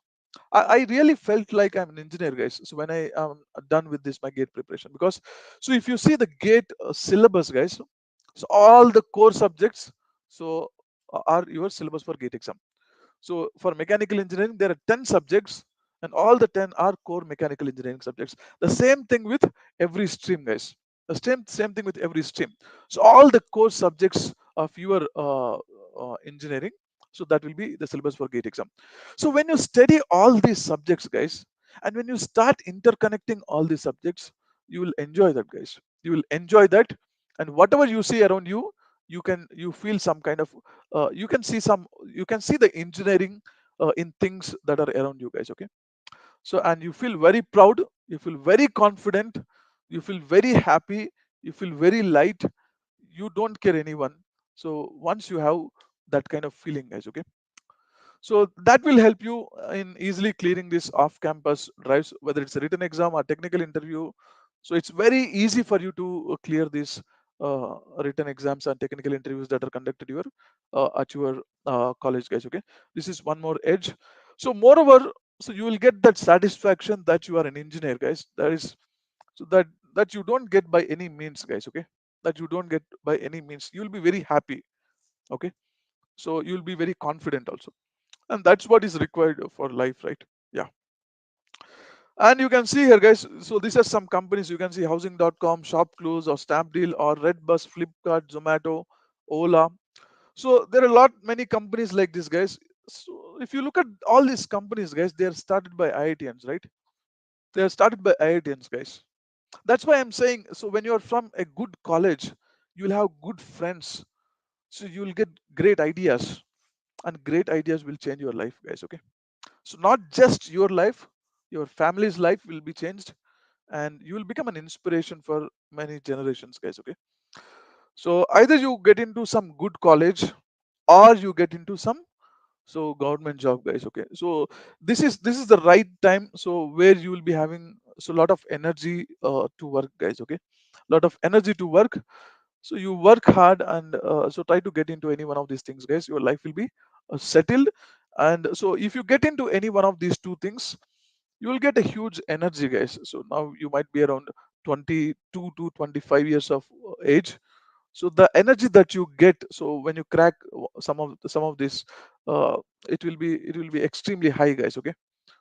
I really felt like I'm an engineer, guys. So when I am done with this my gate preparation, because so if you see the gate syllabus, guys, So all the core subjects so are your syllabus for gate exam. So for mechanical engineering, there are 10 subjects, and all the 10 are core mechanical engineering subjects. The same thing with every stream, guys. The same thing with every stream. So all the core subjects of your engineering, so that will be the syllabus for gate exam. So when you study all these subjects, guys, and when you start interconnecting all these subjects, you will enjoy that, guys. You will enjoy that, and whatever you see around you, you feel some kind of you can see some you can see the engineering in things that are around you, guys. Okay, so and you feel very proud, you feel very confident, you feel very happy, you feel very light, you don't care anyone. So once you have that kind of feeling, guys. Okay, so that will help you in easily clearing this off campus drives, whether it's a written exam or technical interview. So it's very easy for you to clear these written exams and technical interviews that are conducted at your college, guys. Okay, this is one more edge. So moreover, so you will get that satisfaction that you are an engineer, guys. That is so that you don't get by any means, guys. Okay, that you don't get by any means. You'll be very happy. Okay, so you'll be very confident also, and that's what is required for life, right? Yeah. And you can see here, guys, so these are some companies. You can see housing.com, shopclose, or Snapdeal, or Redbus, Flipkart, Zomato, Ola. So there are a lot many companies like this, guys. So if you look at all these companies, guys, they are started by IITians, right? They are started by IITians, guys. That's why I'm saying, so when you're from a good college, you'll have good friends, so you'll get great ideas, and great ideas will change your life, guys. Okay, so not just your life, your family's life will be changed, and you will become an inspiration for many generations, guys. Okay, so either you get into some good college, or you get into some so government job, guys. Okay, so this is the right time, so where you will be having so a lot of energy to work, guys. Okay, lot of energy to work. So you work hard, and so try to get into any one of these things, guys. Your life will be settled. And so if you get into any one of these two things, you will get a huge energy, guys. So now you might be around 22 to 25 years of age. So the energy that you get, so when you crack some of this, uh, it will be extremely high, guys. Okay,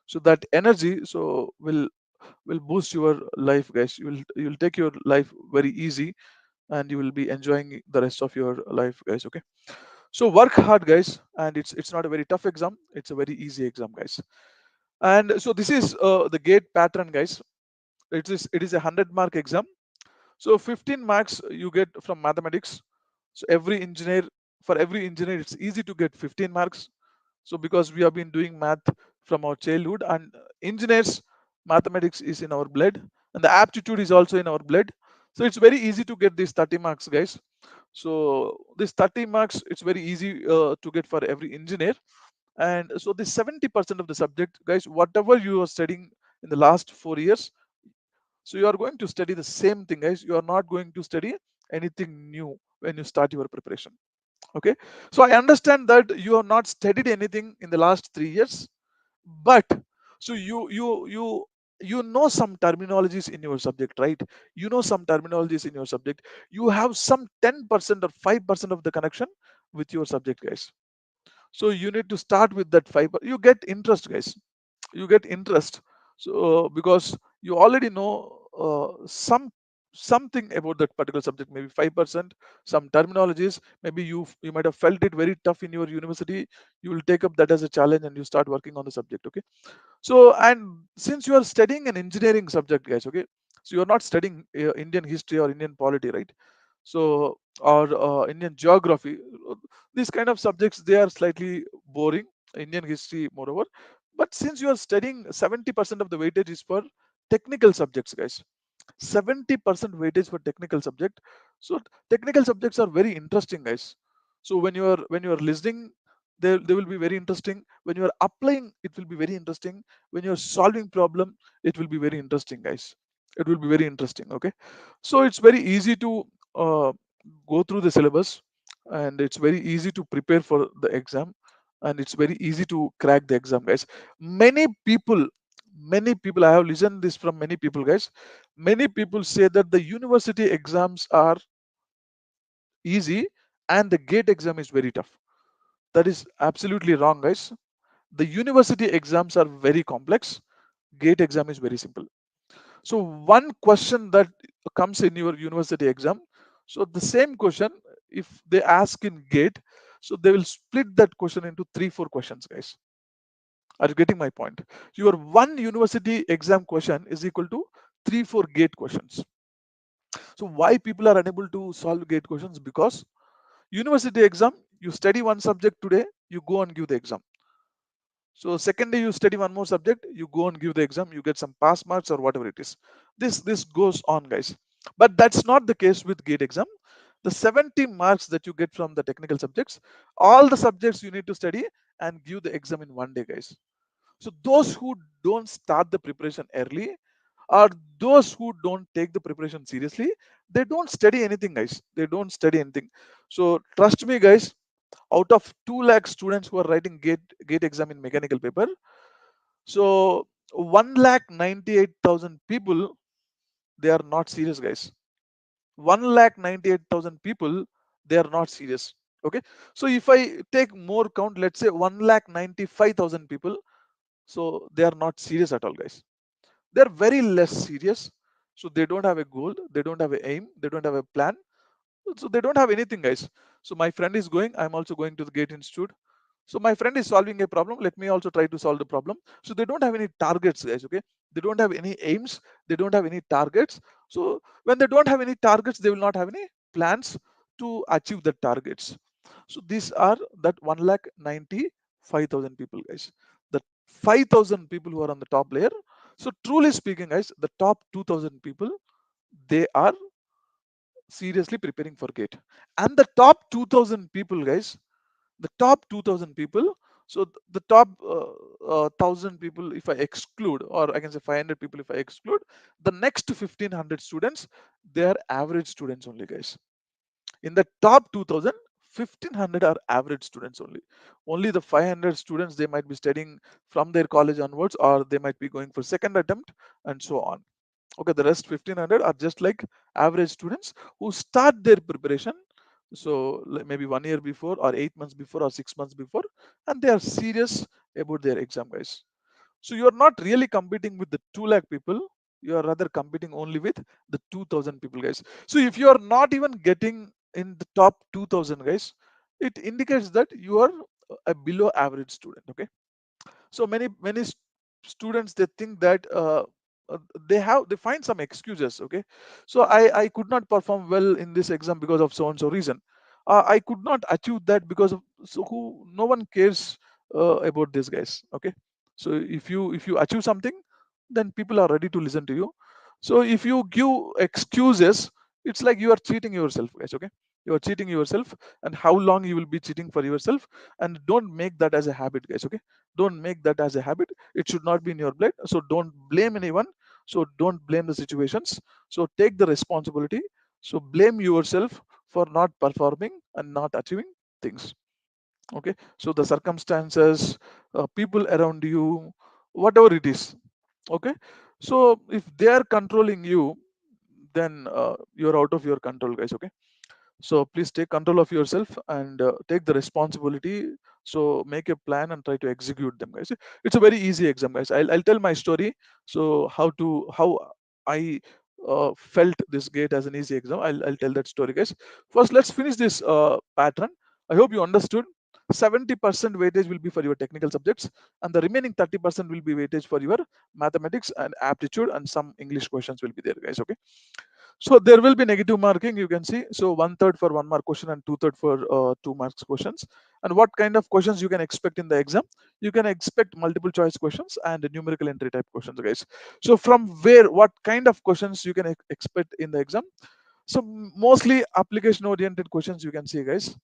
so that energy so will boost your life, guys. You'll take your life very easy, and you will be enjoying the rest of your life, guys. Okay, so work hard, guys, and it's not a very tough exam, it's a very easy exam, guys. And so this is the gate pattern, guys. It is a 100-mark exam. So 15 marks you get from mathematics. So for every engineer, it's easy to get 15 marks. So because we have been doing math from our childhood, and engineers, mathematics is in our blood, and the aptitude is also in our blood. So it's very easy to get these 30 marks, guys. So this 30 marks, it's very easy to get for every engineer. And so the 70% of the subject, guys, whatever you are studying in the last 4 years, so you are going to study the same thing, guys. You are not going to study anything new when you start your preparation. Okay. So I understand that you have not studied anything in the last 3 years, but so you know some terminologies in your subject, right? You know some terminologies in your subject. You have some 10% or 5% of the connection with your subject, guys. So you need to start with that fiber. You get interest, guys. You get interest. So because you already know something about that particular subject, maybe 5%, some terminologies. Maybe you might have felt it very tough in your university. You will take up that as a challenge, and you start working on the subject. Okay, so and since you are studying an engineering subject, guys. Okay, so you are not studying Indian history or Indian polity, right? So or Indian geography. These kind of subjects, they are slightly boring. Indian history, moreover. But since you are studying, 70% of the weightage is for technical subjects, guys. 70% weightage for technical subject. So technical subjects are very interesting, guys. So when you are listening, they will be very interesting. When you are applying, it will be very interesting. When you are solving problem, it will be very interesting, guys. It will be very interesting. Okay, so it's very easy to uh, go through the syllabus, and it's very easy to prepare for the exam, and it's very easy to crack the exam, guys. Many people many people I have listened this from many people, guys. Many people say that the university exams are easy and the gate exam is very tough. That is absolutely wrong, guys. The university exams are very complex. Gate exam is very simple. So one question that comes in your university exam, so the same question, if they ask in gate, so they will split that question into 3 4 questions, guys. Are you getting my point? Your one university exam question is equal to 3 4 gate questions. So why people are unable to solve gate questions? Because university exam, you study one subject today, you go and give the exam. So second day you study one more subject, you go and give the exam, you get some pass marks or whatever it is. This goes on, guys. But that's not the case with gate exam. The 70 marks that you get from the technical subjects, all the subjects you need to study and give the exam in one day, guys. So those who don't start the preparation early, or those who don't take the preparation seriously, they don't study anything, guys. They don't study anything. So trust me, guys, out of 2 lakh students who are writing gate exam in mechanical paper, so 1 lakh 98,000 people, they are not serious, guys. 1 lakh 98,000 people, they are not serious. Okay, so if I take more count, let's say 1 lakh 95,000 people, so they are not serious at all, guys. They're very less serious. So they don't have a goal, they don't have an aim, they don't have a plan. So they don't have anything, guys. So my friend is going, I'm also going to the gate institute. So my friend is solving a problem, let me also try to solve the problem. So they don't have any targets, guys. Okay, they don't have any aims, they don't have any targets. So when they don't have any targets, they will not have any plans to achieve the targets. So these are that 1 lakh 95,000 people, guys. The 5,000 people who are on the top layer. So truly speaking, guys, the top 2,000 people, they are seriously preparing for gate. And the top 2,000 people, guys, the top 2,000 people, so the top 1,000 people if I exclude, or I can say 500 people if I exclude, the next 1,500 students, they are average students only, guys. In the top 2,000, 1,500 are average students only. Only the 500 students, they might be studying from their college onwards, or they might be going for second attempt, and so on. Okay, the rest 1,500 are just like average students who start their preparation, so maybe 1 year before, or 8 months before, or 6 months before, and they are serious about their exam, guys. So you are not really competing with the 2 lakh people, you are rather competing only with the 2,000 people, guys. So if you are not even getting in the top 2,000, guys, it indicates that you are a below average student. Okay, so many students, they think that uh, they find some excuses. Okay, so I could not perform well in this exam because of so and so reason. I could not achieve that because of, so who, no one cares about this, guys. Okay, so if you achieve something, then people are ready to listen to you. So if you give excuses, it's like you are cheating yourself, guys. Okay, you are cheating yourself. And how long you will be cheating for yourself? And don't make that as a habit, guys. Okay, don't make that as a habit. It should not be in your blood. So don't blame anyone. So don't blame the situations. So take the responsibility. So blame yourself for not performing and not achieving things. Okay, so the circumstances, people around you, whatever it is. Okay, so if they are controlling you, then you're out of your control, guys. Okay, so please take control of yourself and take the responsibility. So make a plan and try to execute them, guys. It's a very easy exam, guys. I'll tell my story. So how I felt this gate as an easy exam. I'll tell that story, guys. First, let's finish this pattern. I hope you understood. 70% weightage will be for your technical subjects, and the remaining 30% will be weightage for your mathematics and aptitude, and some English questions will be there, guys. Okay, so there will be negative marking, you can see. So 1/3 for 1 mark question and 2/3 for 2 marks questions. And what kind of questions you can expect in the exam? You can expect multiple choice questions and numerical entry type questions, guys. So from where, what kind of questions you can expect in the exam? So mostly application oriented questions you can see, guys.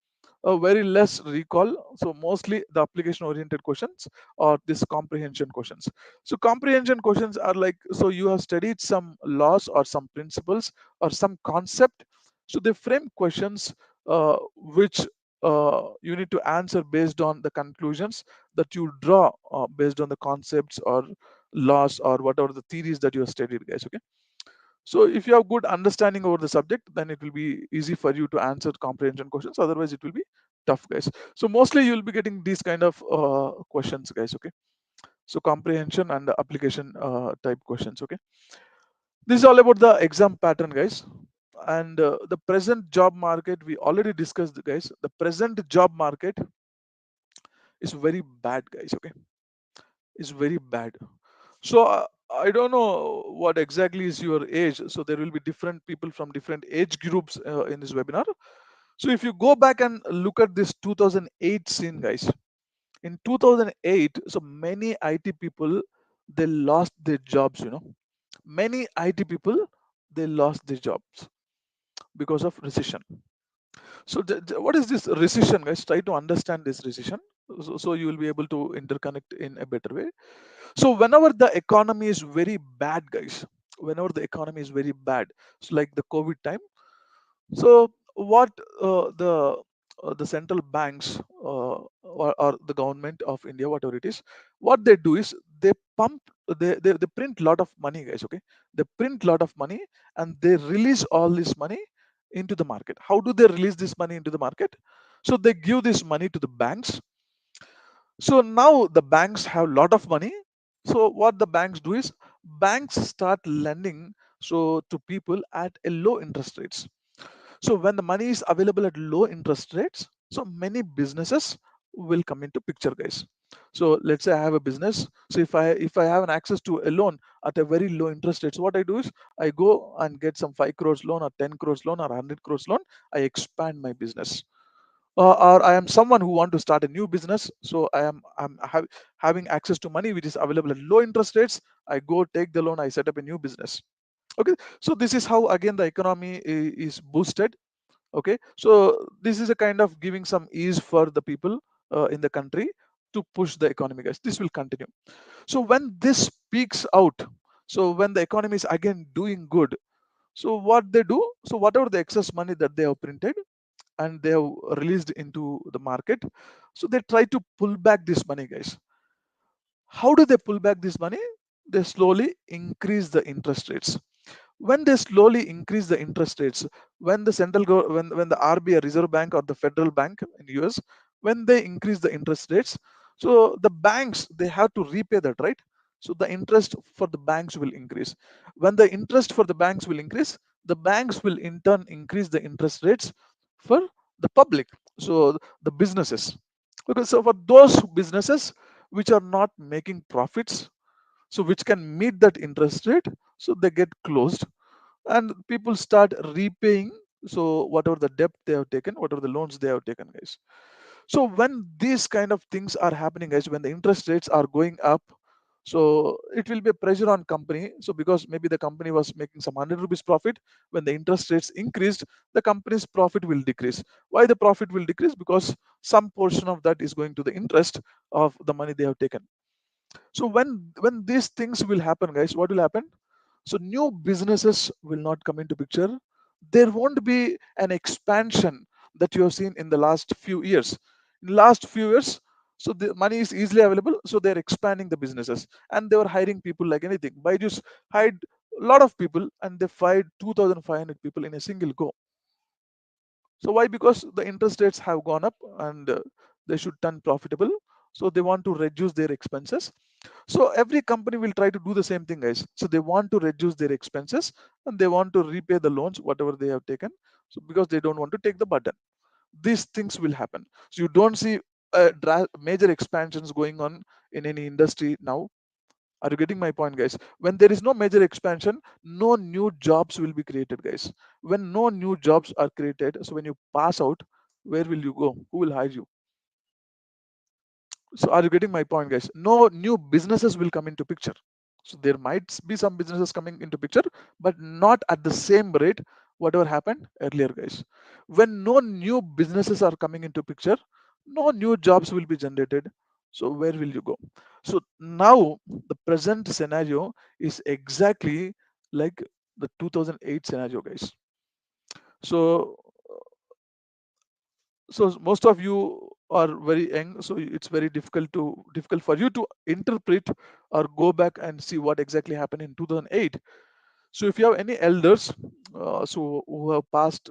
Very less recall. So mostly the application oriented questions or this comprehension questions. So comprehension questions are like, so you have studied some laws or some principles or some concept. So they frame questions which you need to answer based on the conclusions that you draw based on the concepts or laws or whatever the theories that you have studied, guys. Okay, So if you have good understanding over the subject, then it will be easy for you to answer comprehension questions. Otherwise, it will be tough, guys. So mostly you will be getting these kind of questions, guys. Okay. So comprehension and application type questions. Okay. This is all about the exam pattern, guys. And the present job market, we already discussed, guys. The present job market is very bad, guys. Okay, is very bad. So I don't know what exactly is your age. So there will be different people from different age groups in this webinar. So if you go back and look at this 2008 scene, guys, in 2008, so many IT people, they lost their jobs. Many IT people, they lost their jobs because of recession. So what is this recession, guys? Try to understand this recession, so you will be able to interconnect in a better way. So whenever the economy is very bad, guys, whenever the economy is very bad, so like the COVID time, so what the central banks or the government of India, whatever it is, what they do is they pump, they print lot of money, guys. Okay, they print lot of money and they release all this money into the market. How do they release this money into the market? So they give this money to the banks. So now the banks have lot of money. So what the banks do is banks start lending so to people at a low interest rates. So when the money is available at low interest rates, so many businesses will come into picture, guys. So let's say I have a business. So if I have an access to a loan at a very low interest rates, what I do is I go and get some 5 crores loan or 10 crores loan or 100 crores loan. I expand my business. Or I am someone who want to start a new business. So having access to money which is available at low interest rates. I go take the loan. I set up a new business. Okay. So this is how again the economy is boosted. Okay, so this is a kind of giving some ease for the people in the country to push the economy, guys. This will continue. So when this peaks out, so when the economy is again doing good, so what they do, so whatever the excess money that they have printed and they have released into the market, so they try to pull back this money, guys. How do they pull back this money? They slowly increase the interest rates. When they slowly increase the interest rates, when the when the RBI, Reserve Bank, or the Federal Bank in US, when they increase the interest rates, so the banks, they have to repay that, right? So the interest for the banks will increase. When the interest for the banks will increase, the banks will in turn increase the interest rates for the public, so the businesses. Okay, so for those businesses which are not making profits, so which can meet that interest rate, so they get closed and people start repaying. So whatever the debt they have taken, whatever the loans they have taken, guys. So when these kind of things are happening, guys, when the interest rates are going up, so it will be a pressure on company. So because maybe the company was making some 100 rupees profit, when the interest rates increased, the company's profit will decrease. Why the profit will decrease? Because some portion of that is going to the interest of the money they have taken. So when these things will happen, guys, what will happen? So new businesses will not come into picture. There won't be an expansion that you have seen in the last few years. In last few years, so the money is easily available, so they're expanding the businesses and they were hiring people like anything. Byju's hired a lot of people and they fired 2500 people in a single go. So why? Because the interest rates have gone up and they should turn profitable. So they want to reduce their expenses. So every company will try to do the same thing, guys. So they want to reduce their expenses and they want to repay the loans, whatever they have taken. So because they don't want to take the burden, these things will happen. So you don't see major expansions going on in any industry now. Are you getting my point, guys? When there is no major expansion, no new jobs will be created, guys. When no new jobs are created, so when you pass out, where will you go? Who will hire you? So are you getting my point, guys? No new businesses will come into picture. So there might be some businesses coming into picture, but not at the same rate whatever happened earlier, guys. When no new businesses are coming into picture, no new jobs will be generated. So where will you go? So now the present scenario is exactly like the 2008 scenario, guys. So most of you are very young, so it's very difficult for you to interpret or go back and see what exactly happened in 2008. So if you have any elders who have passed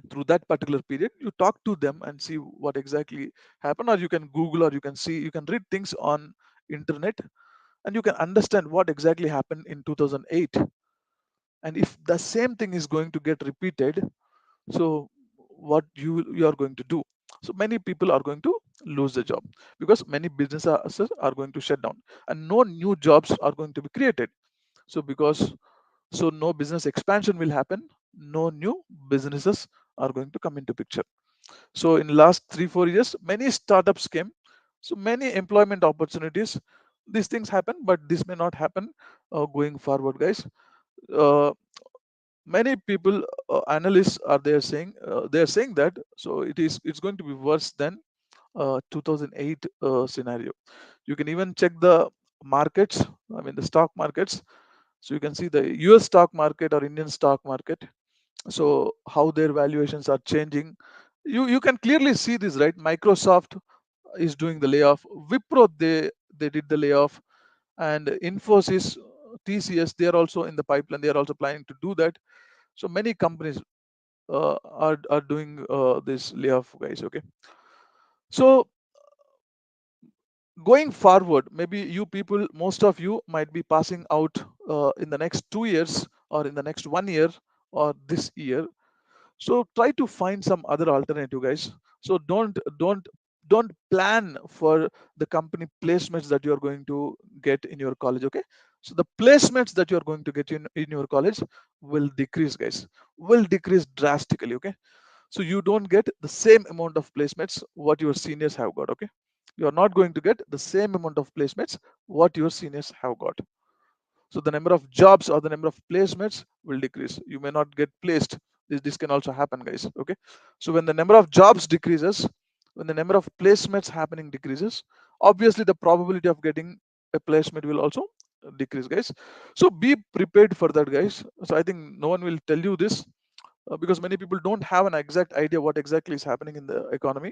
through that particular period, you talk to them and see what exactly happened, or you can Google, or you can see, you can read things on internet, and you can understand what exactly happened in 2008. And if the same thing is going to get repeated, so what you are going to do? So many people are going to lose the job, because many businesses are going to shut down, and no new jobs are going to be created. So because, so no business expansion will happen, no new businesses are going to come into picture. So in last 3 4 years, many startups came, so many employment opportunities. These things happen, but this may not happen going forward, guys. uh, Many people, analysts are there saying, they are saying that, so it's going to be worse than 2008 scenario. You can even check the markets, I mean the stock markets. So you can see the US stock market or Indian stock market, so how their valuations are changing. You can clearly see this, right? Microsoft is doing the layoff, Wipro, they did the layoff, and Infosys, TCS, they are also in the pipeline, they are also planning to do that. So many companies are doing this layoff, guys. Okay, so going forward, maybe you people, most of you might be passing out in the next 2 years, or in the next 1 year, or this year. So try to find some other alternative, guys. So don't plan for the company placements that you are going to get in your college. Okay, so the placements that you are going to get in your college will decrease, guys, will decrease drastically. Okay, so you don't get the same amount of placements what your seniors have got. Okay, you are not going to get the same amount of placements what your seniors have got. So the number of jobs or the number of placements will decrease, you may not get placed. This can also happen, guys. Okay, so when the number of jobs decreases, when the number of placements happening decreases, obviously the probability of getting a placement will also decrease, guys. So be prepared for that, guys. So I think no one will tell you this, because many people don't have an exact idea what exactly is happening in the economy.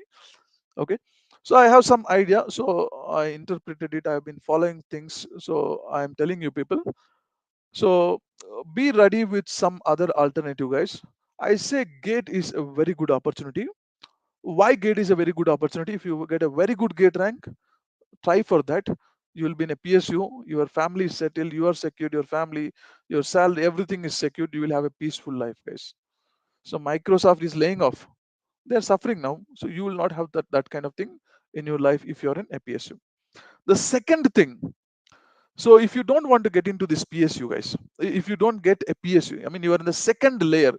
Okay, so I have some idea, so I interpreted it, I've been following things, so I'm telling you people. So be ready with some other alternative, guys. I say gate is a very good opportunity. Why gate is a very good opportunity? If you get a very good gate rank, try for that. You will be in a PSU, your family is settled, you are secured, your family, your salary, everything is secured, you will have a peaceful life, guys. So Microsoft is laying off, they're suffering now, so you will not have that kind of thing in your life if you're in a PSU. The second thing, so if you don't want to get into this PSU, guys, if you don't get a PSU, I mean you are in the second layer,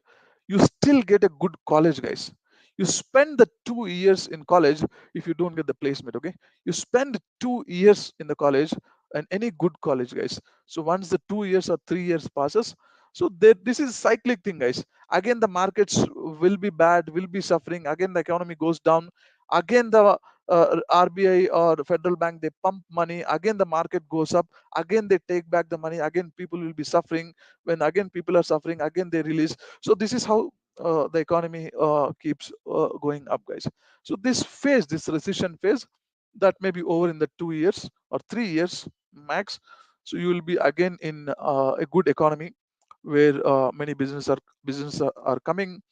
you still get a good college, guys. You spend the 2 years in college. If you don't get the placement, okay, you spend 2 years in the college, and any good college, guys. So once the 2 years or 3 years passes, so this is cyclic thing, guys. Again the markets will be bad, will be suffering, again the economy goes down, again the RBI or federal bank, they pump money, again the market goes up, again they take back the money, again people will be suffering. When again people are suffering, again they release. So this is how the economy keeps going up, guys. So this phase, this recession phase, that may be over in the 2 years or 3 years max. So you will be again in a good economy, where many businesses are coming.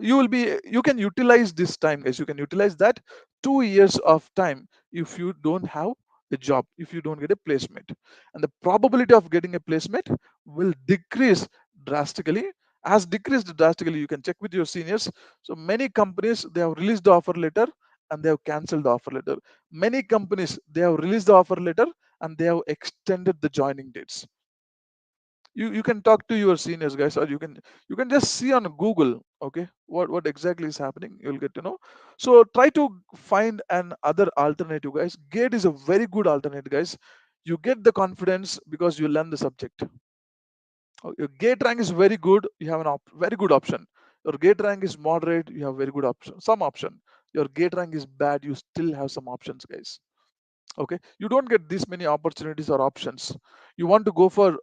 You will be, you can utilize this time, guys. You can utilize that 2 years of time. If you don't have a job, if you don't get a placement, and the probability of getting a placement will decrease drastically. Has decreased drastically, you can check with your seniors. So many companies, they have released the offer letter, and they have cancelled the offer letter. Many companies, they have released the offer letter, and they have extended the joining dates. You can talk to your seniors, guys, or you can just see on Google, okay, what exactly is happening, you'll get to know. So try to find an other alternative, guys. Gate is a very good alternative, guys. You get the confidence because you learn the subject. Your gate rank is very good, you have an very good option. Your gate rank is moderate, you have very good option, some option. Your gate rank is bad, you still have some options, guys. Okay, you don't get this many opportunities or options. You want to go for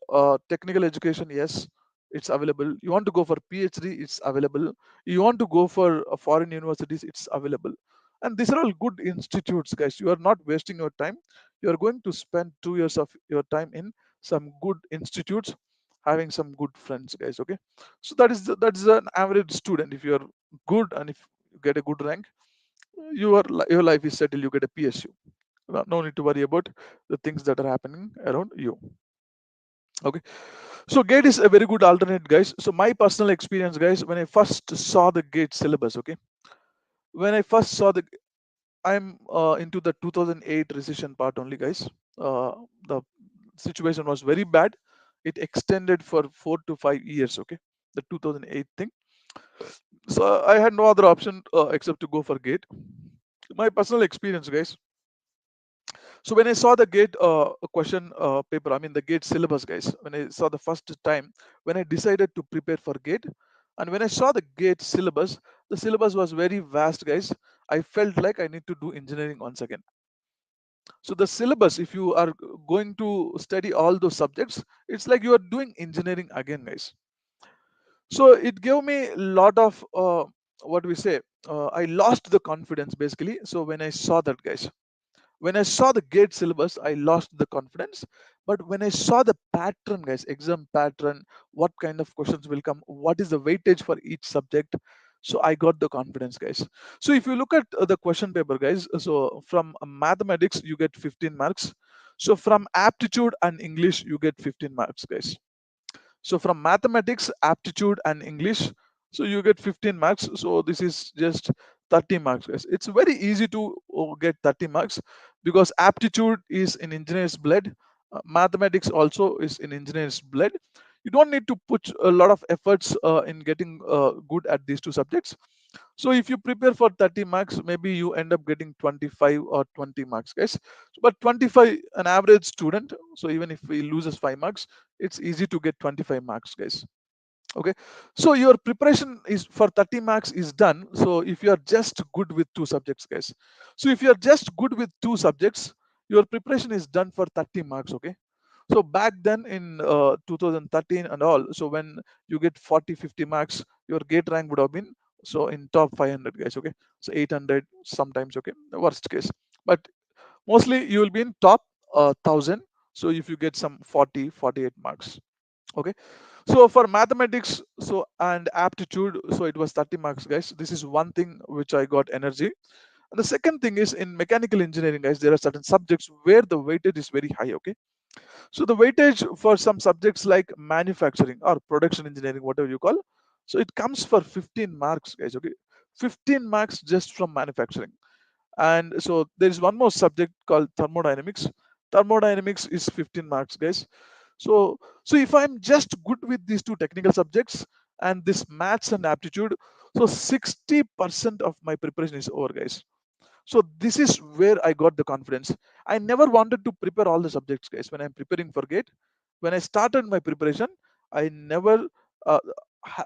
technical education, yes, it's available. You want to go for PhD, it's available. You want to go for foreign universities, it's available. And these are all good institutes, guys. You are not wasting your time. You are going to spend 2 years of your time in some good institutes, having some good friends, guys. Okay, so that is an average student. If you are good and if you get a good rank, your life is settled. You get a PSU. No need to worry about the things that are happening around you. Okay, so GATE is a very good alternate, guys. So my personal experience, guys, when I first saw the GATE syllabus, okay, when I first saw the, I'm into the 2008 recession part only, guys. The situation was very bad. It extended for 4 to 5 years. Okay, the 2008 thing. So I had no other option except to go for GATE. My personal experience, guys. So when I saw the GATE question paper, I mean the GATE syllabus, guys, when I saw the first time, when I decided to prepare for GATE, and when I saw the GATE syllabus, the syllabus was very vast, guys. I felt like I need to do engineering once again. So the syllabus, if you are going to study all those subjects, it's like you are doing engineering again, guys. So it gave me a lot of what we say. I lost the confidence basically. So when I saw that, guys, when I saw the GATE syllabus, I lost the confidence. But when I saw the pattern, guys, exam pattern, what kind of questions will come, what is the weightage for each subject, so I got the confidence, guys. So if you look at the question paper, guys, so from mathematics you get 15 marks. So from aptitude and English you get 15 marks, guys. So from mathematics, aptitude, and English, so you get 15 marks. So this is just 30 marks, guys. It's very easy to get 30 marks because aptitude is in engineer's blood. Mathematics also is in engineer's blood. You don't need to put a lot of efforts in getting good at these two subjects. So if you prepare for 30 marks, maybe you end up getting 25 or 20 marks, guys. But 25, an average student, so even if he loses 5 marks, it's easy to get 25 marks, guys. Okay, so your preparation is for 30 marks is done. So if you are just good with two subjects, guys, so if you are just good with two subjects, your preparation is done for 30 marks. Okay, so back then in 2013 and all, so when you get 40-50 marks, your gate rank would have been so in top 500, guys. Okay, so 800 sometimes. Okay, the worst case, but mostly you will be in top 1000. So if you get some 40-48 marks. Okay, so for mathematics so and aptitude, so it was 30 marks, guys. This is one thing which I got energy. And the second thing is in mechanical engineering, guys, there are certain subjects where the weightage is very high. Okay, so the weightage for some subjects like manufacturing or production engineering, whatever you call, so it comes for 15 marks, guys. Okay, 15 marks just from manufacturing. And so there is one more subject called thermodynamics. Thermodynamics is 15 marks, guys. So if I'm just good with these two technical subjects and this maths and aptitude, so 60% of my preparation is over, guys. So this is where I got the confidence. I never wanted to prepare all the subjects, guys. When I'm preparing for gate, when I started my preparation, I never uh,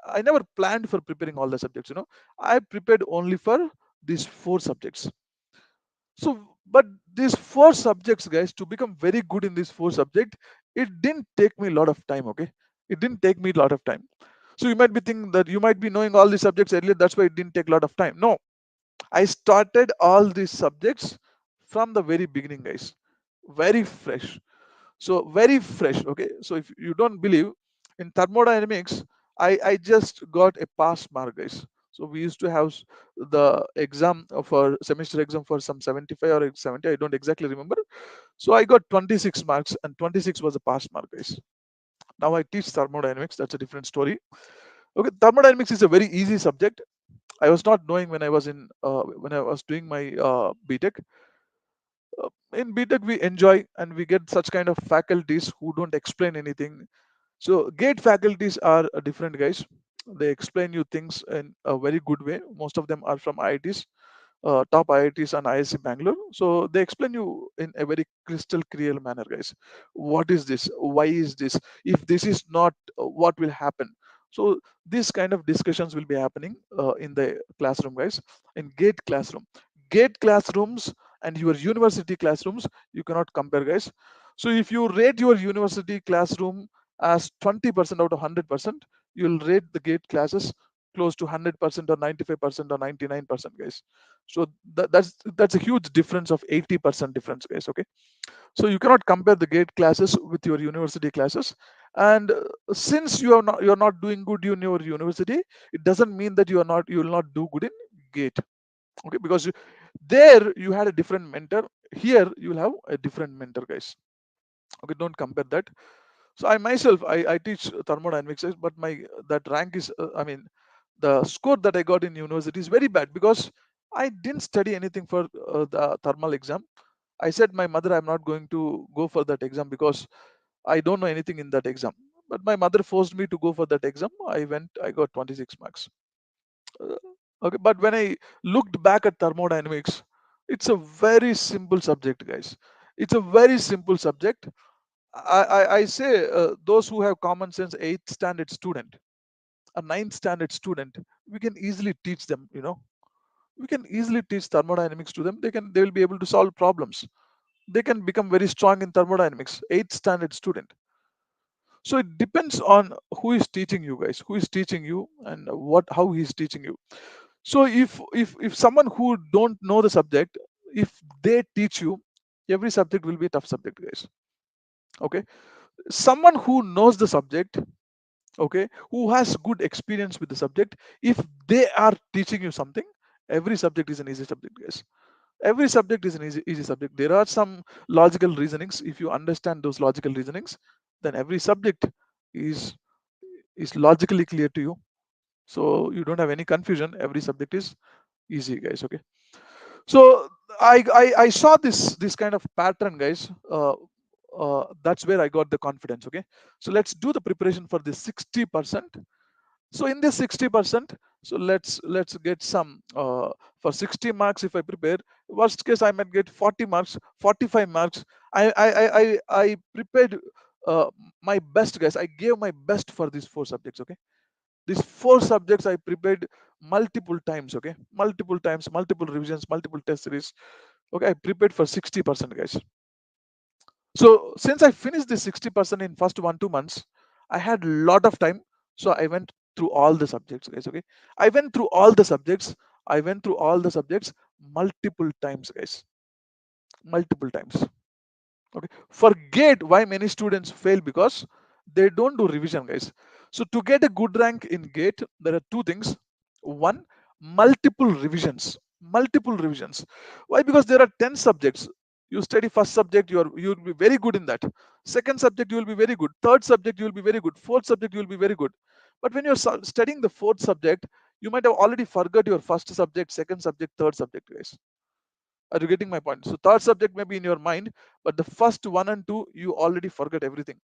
I never planned for preparing all the subjects. I prepared only for these four subjects. So but these four subjects, guys, to become very good in these four subjects, it didn't take me a lot of time. Okay, it didn't take me a lot of time. So you might be thinking that you might be knowing all these subjects earlier, that's why it didn't take a lot of time. No, I started all these subjects from the very beginning, guys. Very fresh. So very fresh. Okay. So if you don't believe in thermodynamics, I just got a pass mark, guys. So we used to have the exam for semester exam for some 75 or 70. I don't exactly remember. So I got 26 marks, and 26 was a pass mark, guys. Now I teach thermodynamics. That's a different story. Okay, thermodynamics is a very easy subject. I was not knowing when I was doing my BTech. In BTech, we enjoy and we get such kind of faculties who don't explain anything. So GATE faculties are different, guys. They explain you things in a very good way. Most of them are from IITs, top IITs and IISc Bangalore. So they explain you in a very crystal clear manner, guys. What is this? Why is this? If this is not, what will happen? So these kind of discussions will be happening in the classroom, guys. In GATE classroom, GATE classrooms and your university classrooms, you cannot compare, guys. So if you rate your university classroom as 20% out of 100%, you'll rate the GATE classes close to 100% or 95% or 99%, guys. So that's a huge difference of 80% difference, guys. Okay, so you cannot compare the gate classes with your university classes. And since you're not doing good in your university, it doesn't mean that you will not do good in gate. Okay, because there you had a different mentor, here you will have a different mentor, guys. Okay, don't compare that. So I myself, I teach thermodynamics, but my that rank is I mean, the score that I got in university is very bad because I didn't study anything for the thermal exam. I said my mother, I'm not going to go for that exam because I don't know anything in that exam. But my mother forced me to go for that exam. I went, I got 26 marks. Uh, okay, but when I looked back at thermodynamics, it's a very simple subject, guys. It's a very simple subject. I say those who have common sense, 8th standard student, a 9th standard student, we can easily teach them. We can easily teach thermodynamics to them. They will be able to solve problems. They can become very strong in thermodynamics. 8th standard student. So it depends on who is teaching you, guys. Who is teaching you and how he is teaching you. So if someone who don't know the subject, if they teach you, every subject will be a tough subject, guys. Okay, someone who knows the subject, okay, who has good experience with the subject, if they are teaching you something, every subject is an easy subject, guys. Every subject is an easy subject. There are some logical reasonings. If you understand those logical reasonings, then every subject is is logically clear to you, so you don't have any confusion. Every subject is easy, guys. Okay, so I saw this kind of pattern, guys. That's where I got the confidence. Okay, so let's do the preparation for this 60%. So in this 60%, so let's get some for 60 marks. If I prepare, worst case I might get 40 marks, 45 marks. I prepared uh, my best, guys. I gave my best for these four subjects. Okay, these four subjects I prepared multiple times. Okay, multiple times, multiple revisions, multiple test series. Okay, I prepared for 60%, guys. So since I finished this 60% in first 1 2 months, I had a lot of time. So I went through all the subjects, guys. Okay, I went through all the subjects. I went through all the subjects multiple times, guys. Multiple times. Okay, forget why many students fail, because they don't do revision, guys. So to get a good rank in gate, there are two things. One, multiple revisions. Multiple revisions. Why? Because there are 10 subjects. You study first subject, you'll be very good in that. Second subject, you will be very good. Third subject, you will be very good. Fourth subject, you will be very good. But when you're studying the fourth subject, you might have already forgot your first subject, second subject, third subject, guys. Are you getting my point? So third subject may be in your mind, but the first one and two, you already forget everything.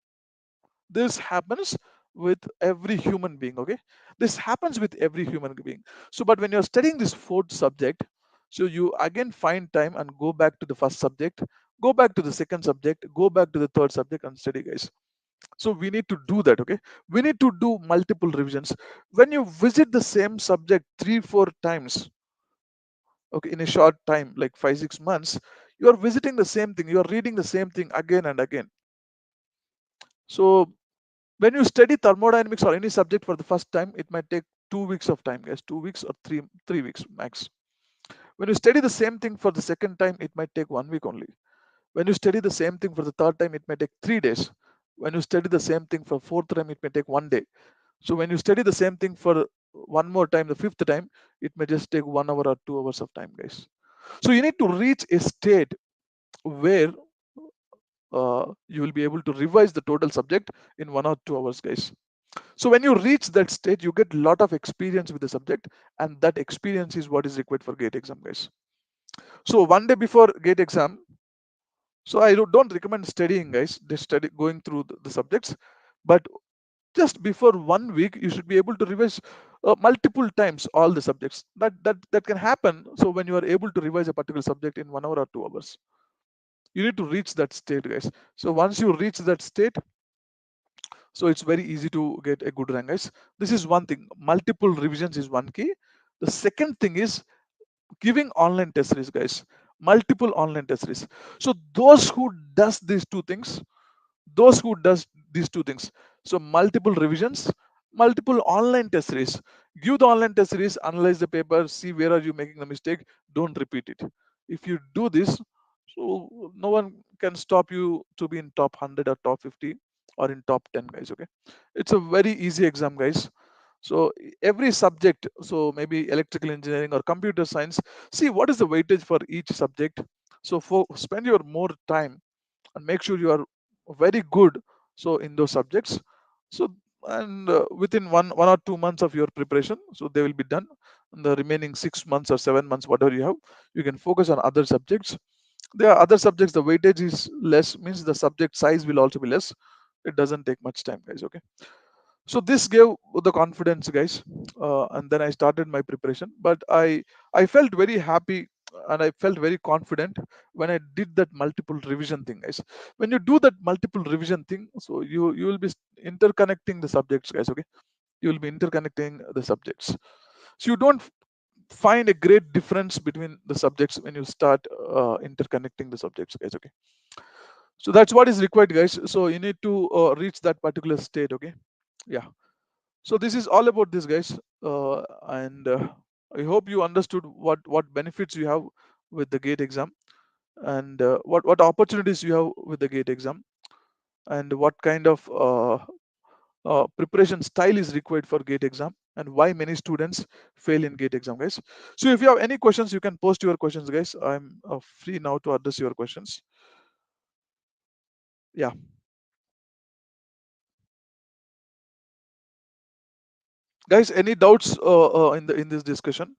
This happens with every human being. Okay, this happens with every human being. So, but when you're studying this fourth subject, so you again find time and go back to the first subject, go back to the second subject, go back to the third subject and study, guys. So we need to do that. Okay, we need to do multiple revisions. When you visit the same subject 3 4 times, okay, in a short time like 5 6 months, you are visiting the same thing, you are reading the same thing again and again. So when you study thermodynamics or any subject for the first time, it might take 2 weeks of time, guys. 2 weeks or three weeks max. When you study the same thing for the second time, it might take 1 week only. When you study the same thing for the third time, it may take 3 days. When you study the same thing for fourth time, it may take 1 day. So when you study the same thing for one more time, the fifth time, it may just take 1 hour or 2 hours of time, guys. So you need to reach a state where you will be able to revise the total subject in 1 or 2 hours, guys. So when you reach that state, you get a lot of experience with the subject, and that experience is what is required for gate exam, guys. So one day before gate exam, so I don't recommend studying, guys. Just study going through the subjects, but just before 1 week, you should be able to revise multiple times all the subjects. That can happen. So when you are able to revise a particular subject in 1 hour or 2 hours, you need to reach that state, guys. So once you reach that state, so it's very easy to get a good rank, guys. This is one thing. Multiple revisions is one key. The second thing is giving online test series, guys. Multiple online test series. So those who does these two things, those who does these two things, so multiple revisions, multiple online test series. Give the online test series, analyze the paper, see where are you making the mistake, don't repeat it. If you do this, so no one can stop you to be in top 100 or top 50 or in top 10, guys. Okay, it's a very easy exam, guys. So every subject, so maybe electrical engineering or computer science, see what is the weightage for each subject. So for spend your more time and make sure you are very good so in those subjects. So and within 1 or 2 months of your preparation, so they will be done. In the remaining 6 months or 7 months, whatever you have, you can focus on other subjects. There are other subjects the weightage is less, means the subject size will also be less. It doesn't take much time, guys. Okay, so this gave the confidence, guys. And then I started my preparation, but I felt very happy and I felt very confident when I did that multiple revision thing, guys. When you do that multiple revision thing, so you will be interconnecting the subjects, guys. Okay, you will be interconnecting the subjects, so you don't find a great difference between the subjects when you start interconnecting the subjects, guys. Okay, so that's what is required, guys. So you need to reach that particular state. Okay, yeah. So this is all about this, guys. And I hope you understood what benefits you have with the gate exam, and what opportunities you have with the gate exam, and what kind of preparation style is required for gate exam, and why many students fail in gate exam, guys. So if you have any questions, you can post your questions, guys. I'm free now to address your questions. Yeah, guys, any doubts in this discussion?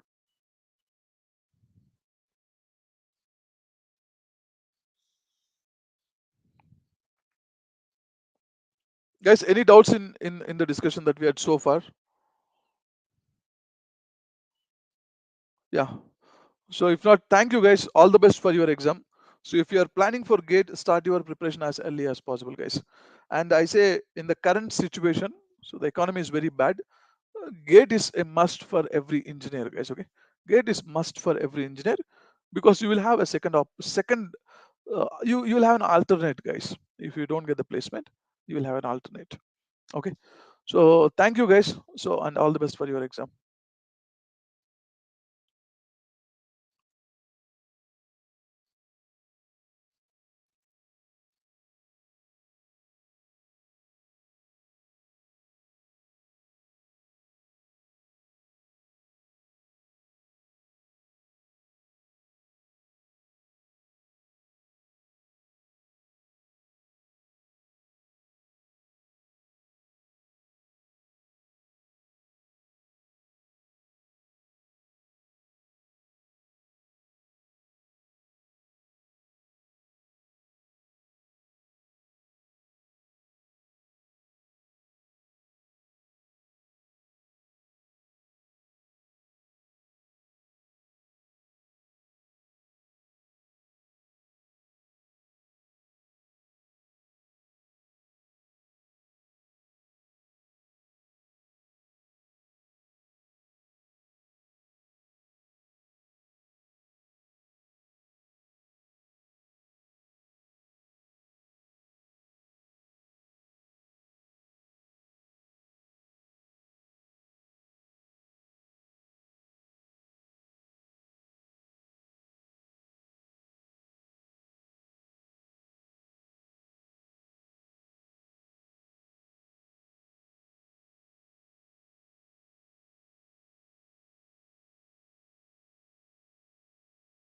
Guys, any doubts in the discussion that we had so far? Yeah. So if not, thank you, guys. All the best for your exam. So if you are planning for gate, start your preparation as early as possible, guys. And I say in the current situation, so the economy is very bad. Gate is a must for every engineer, guys. Okay, gate is must for every engineer, because you will have a second. You will have an alternate, guys. If you don't get the placement, you will have an alternate. Okay. So thank you, guys. So and all the best for your exam.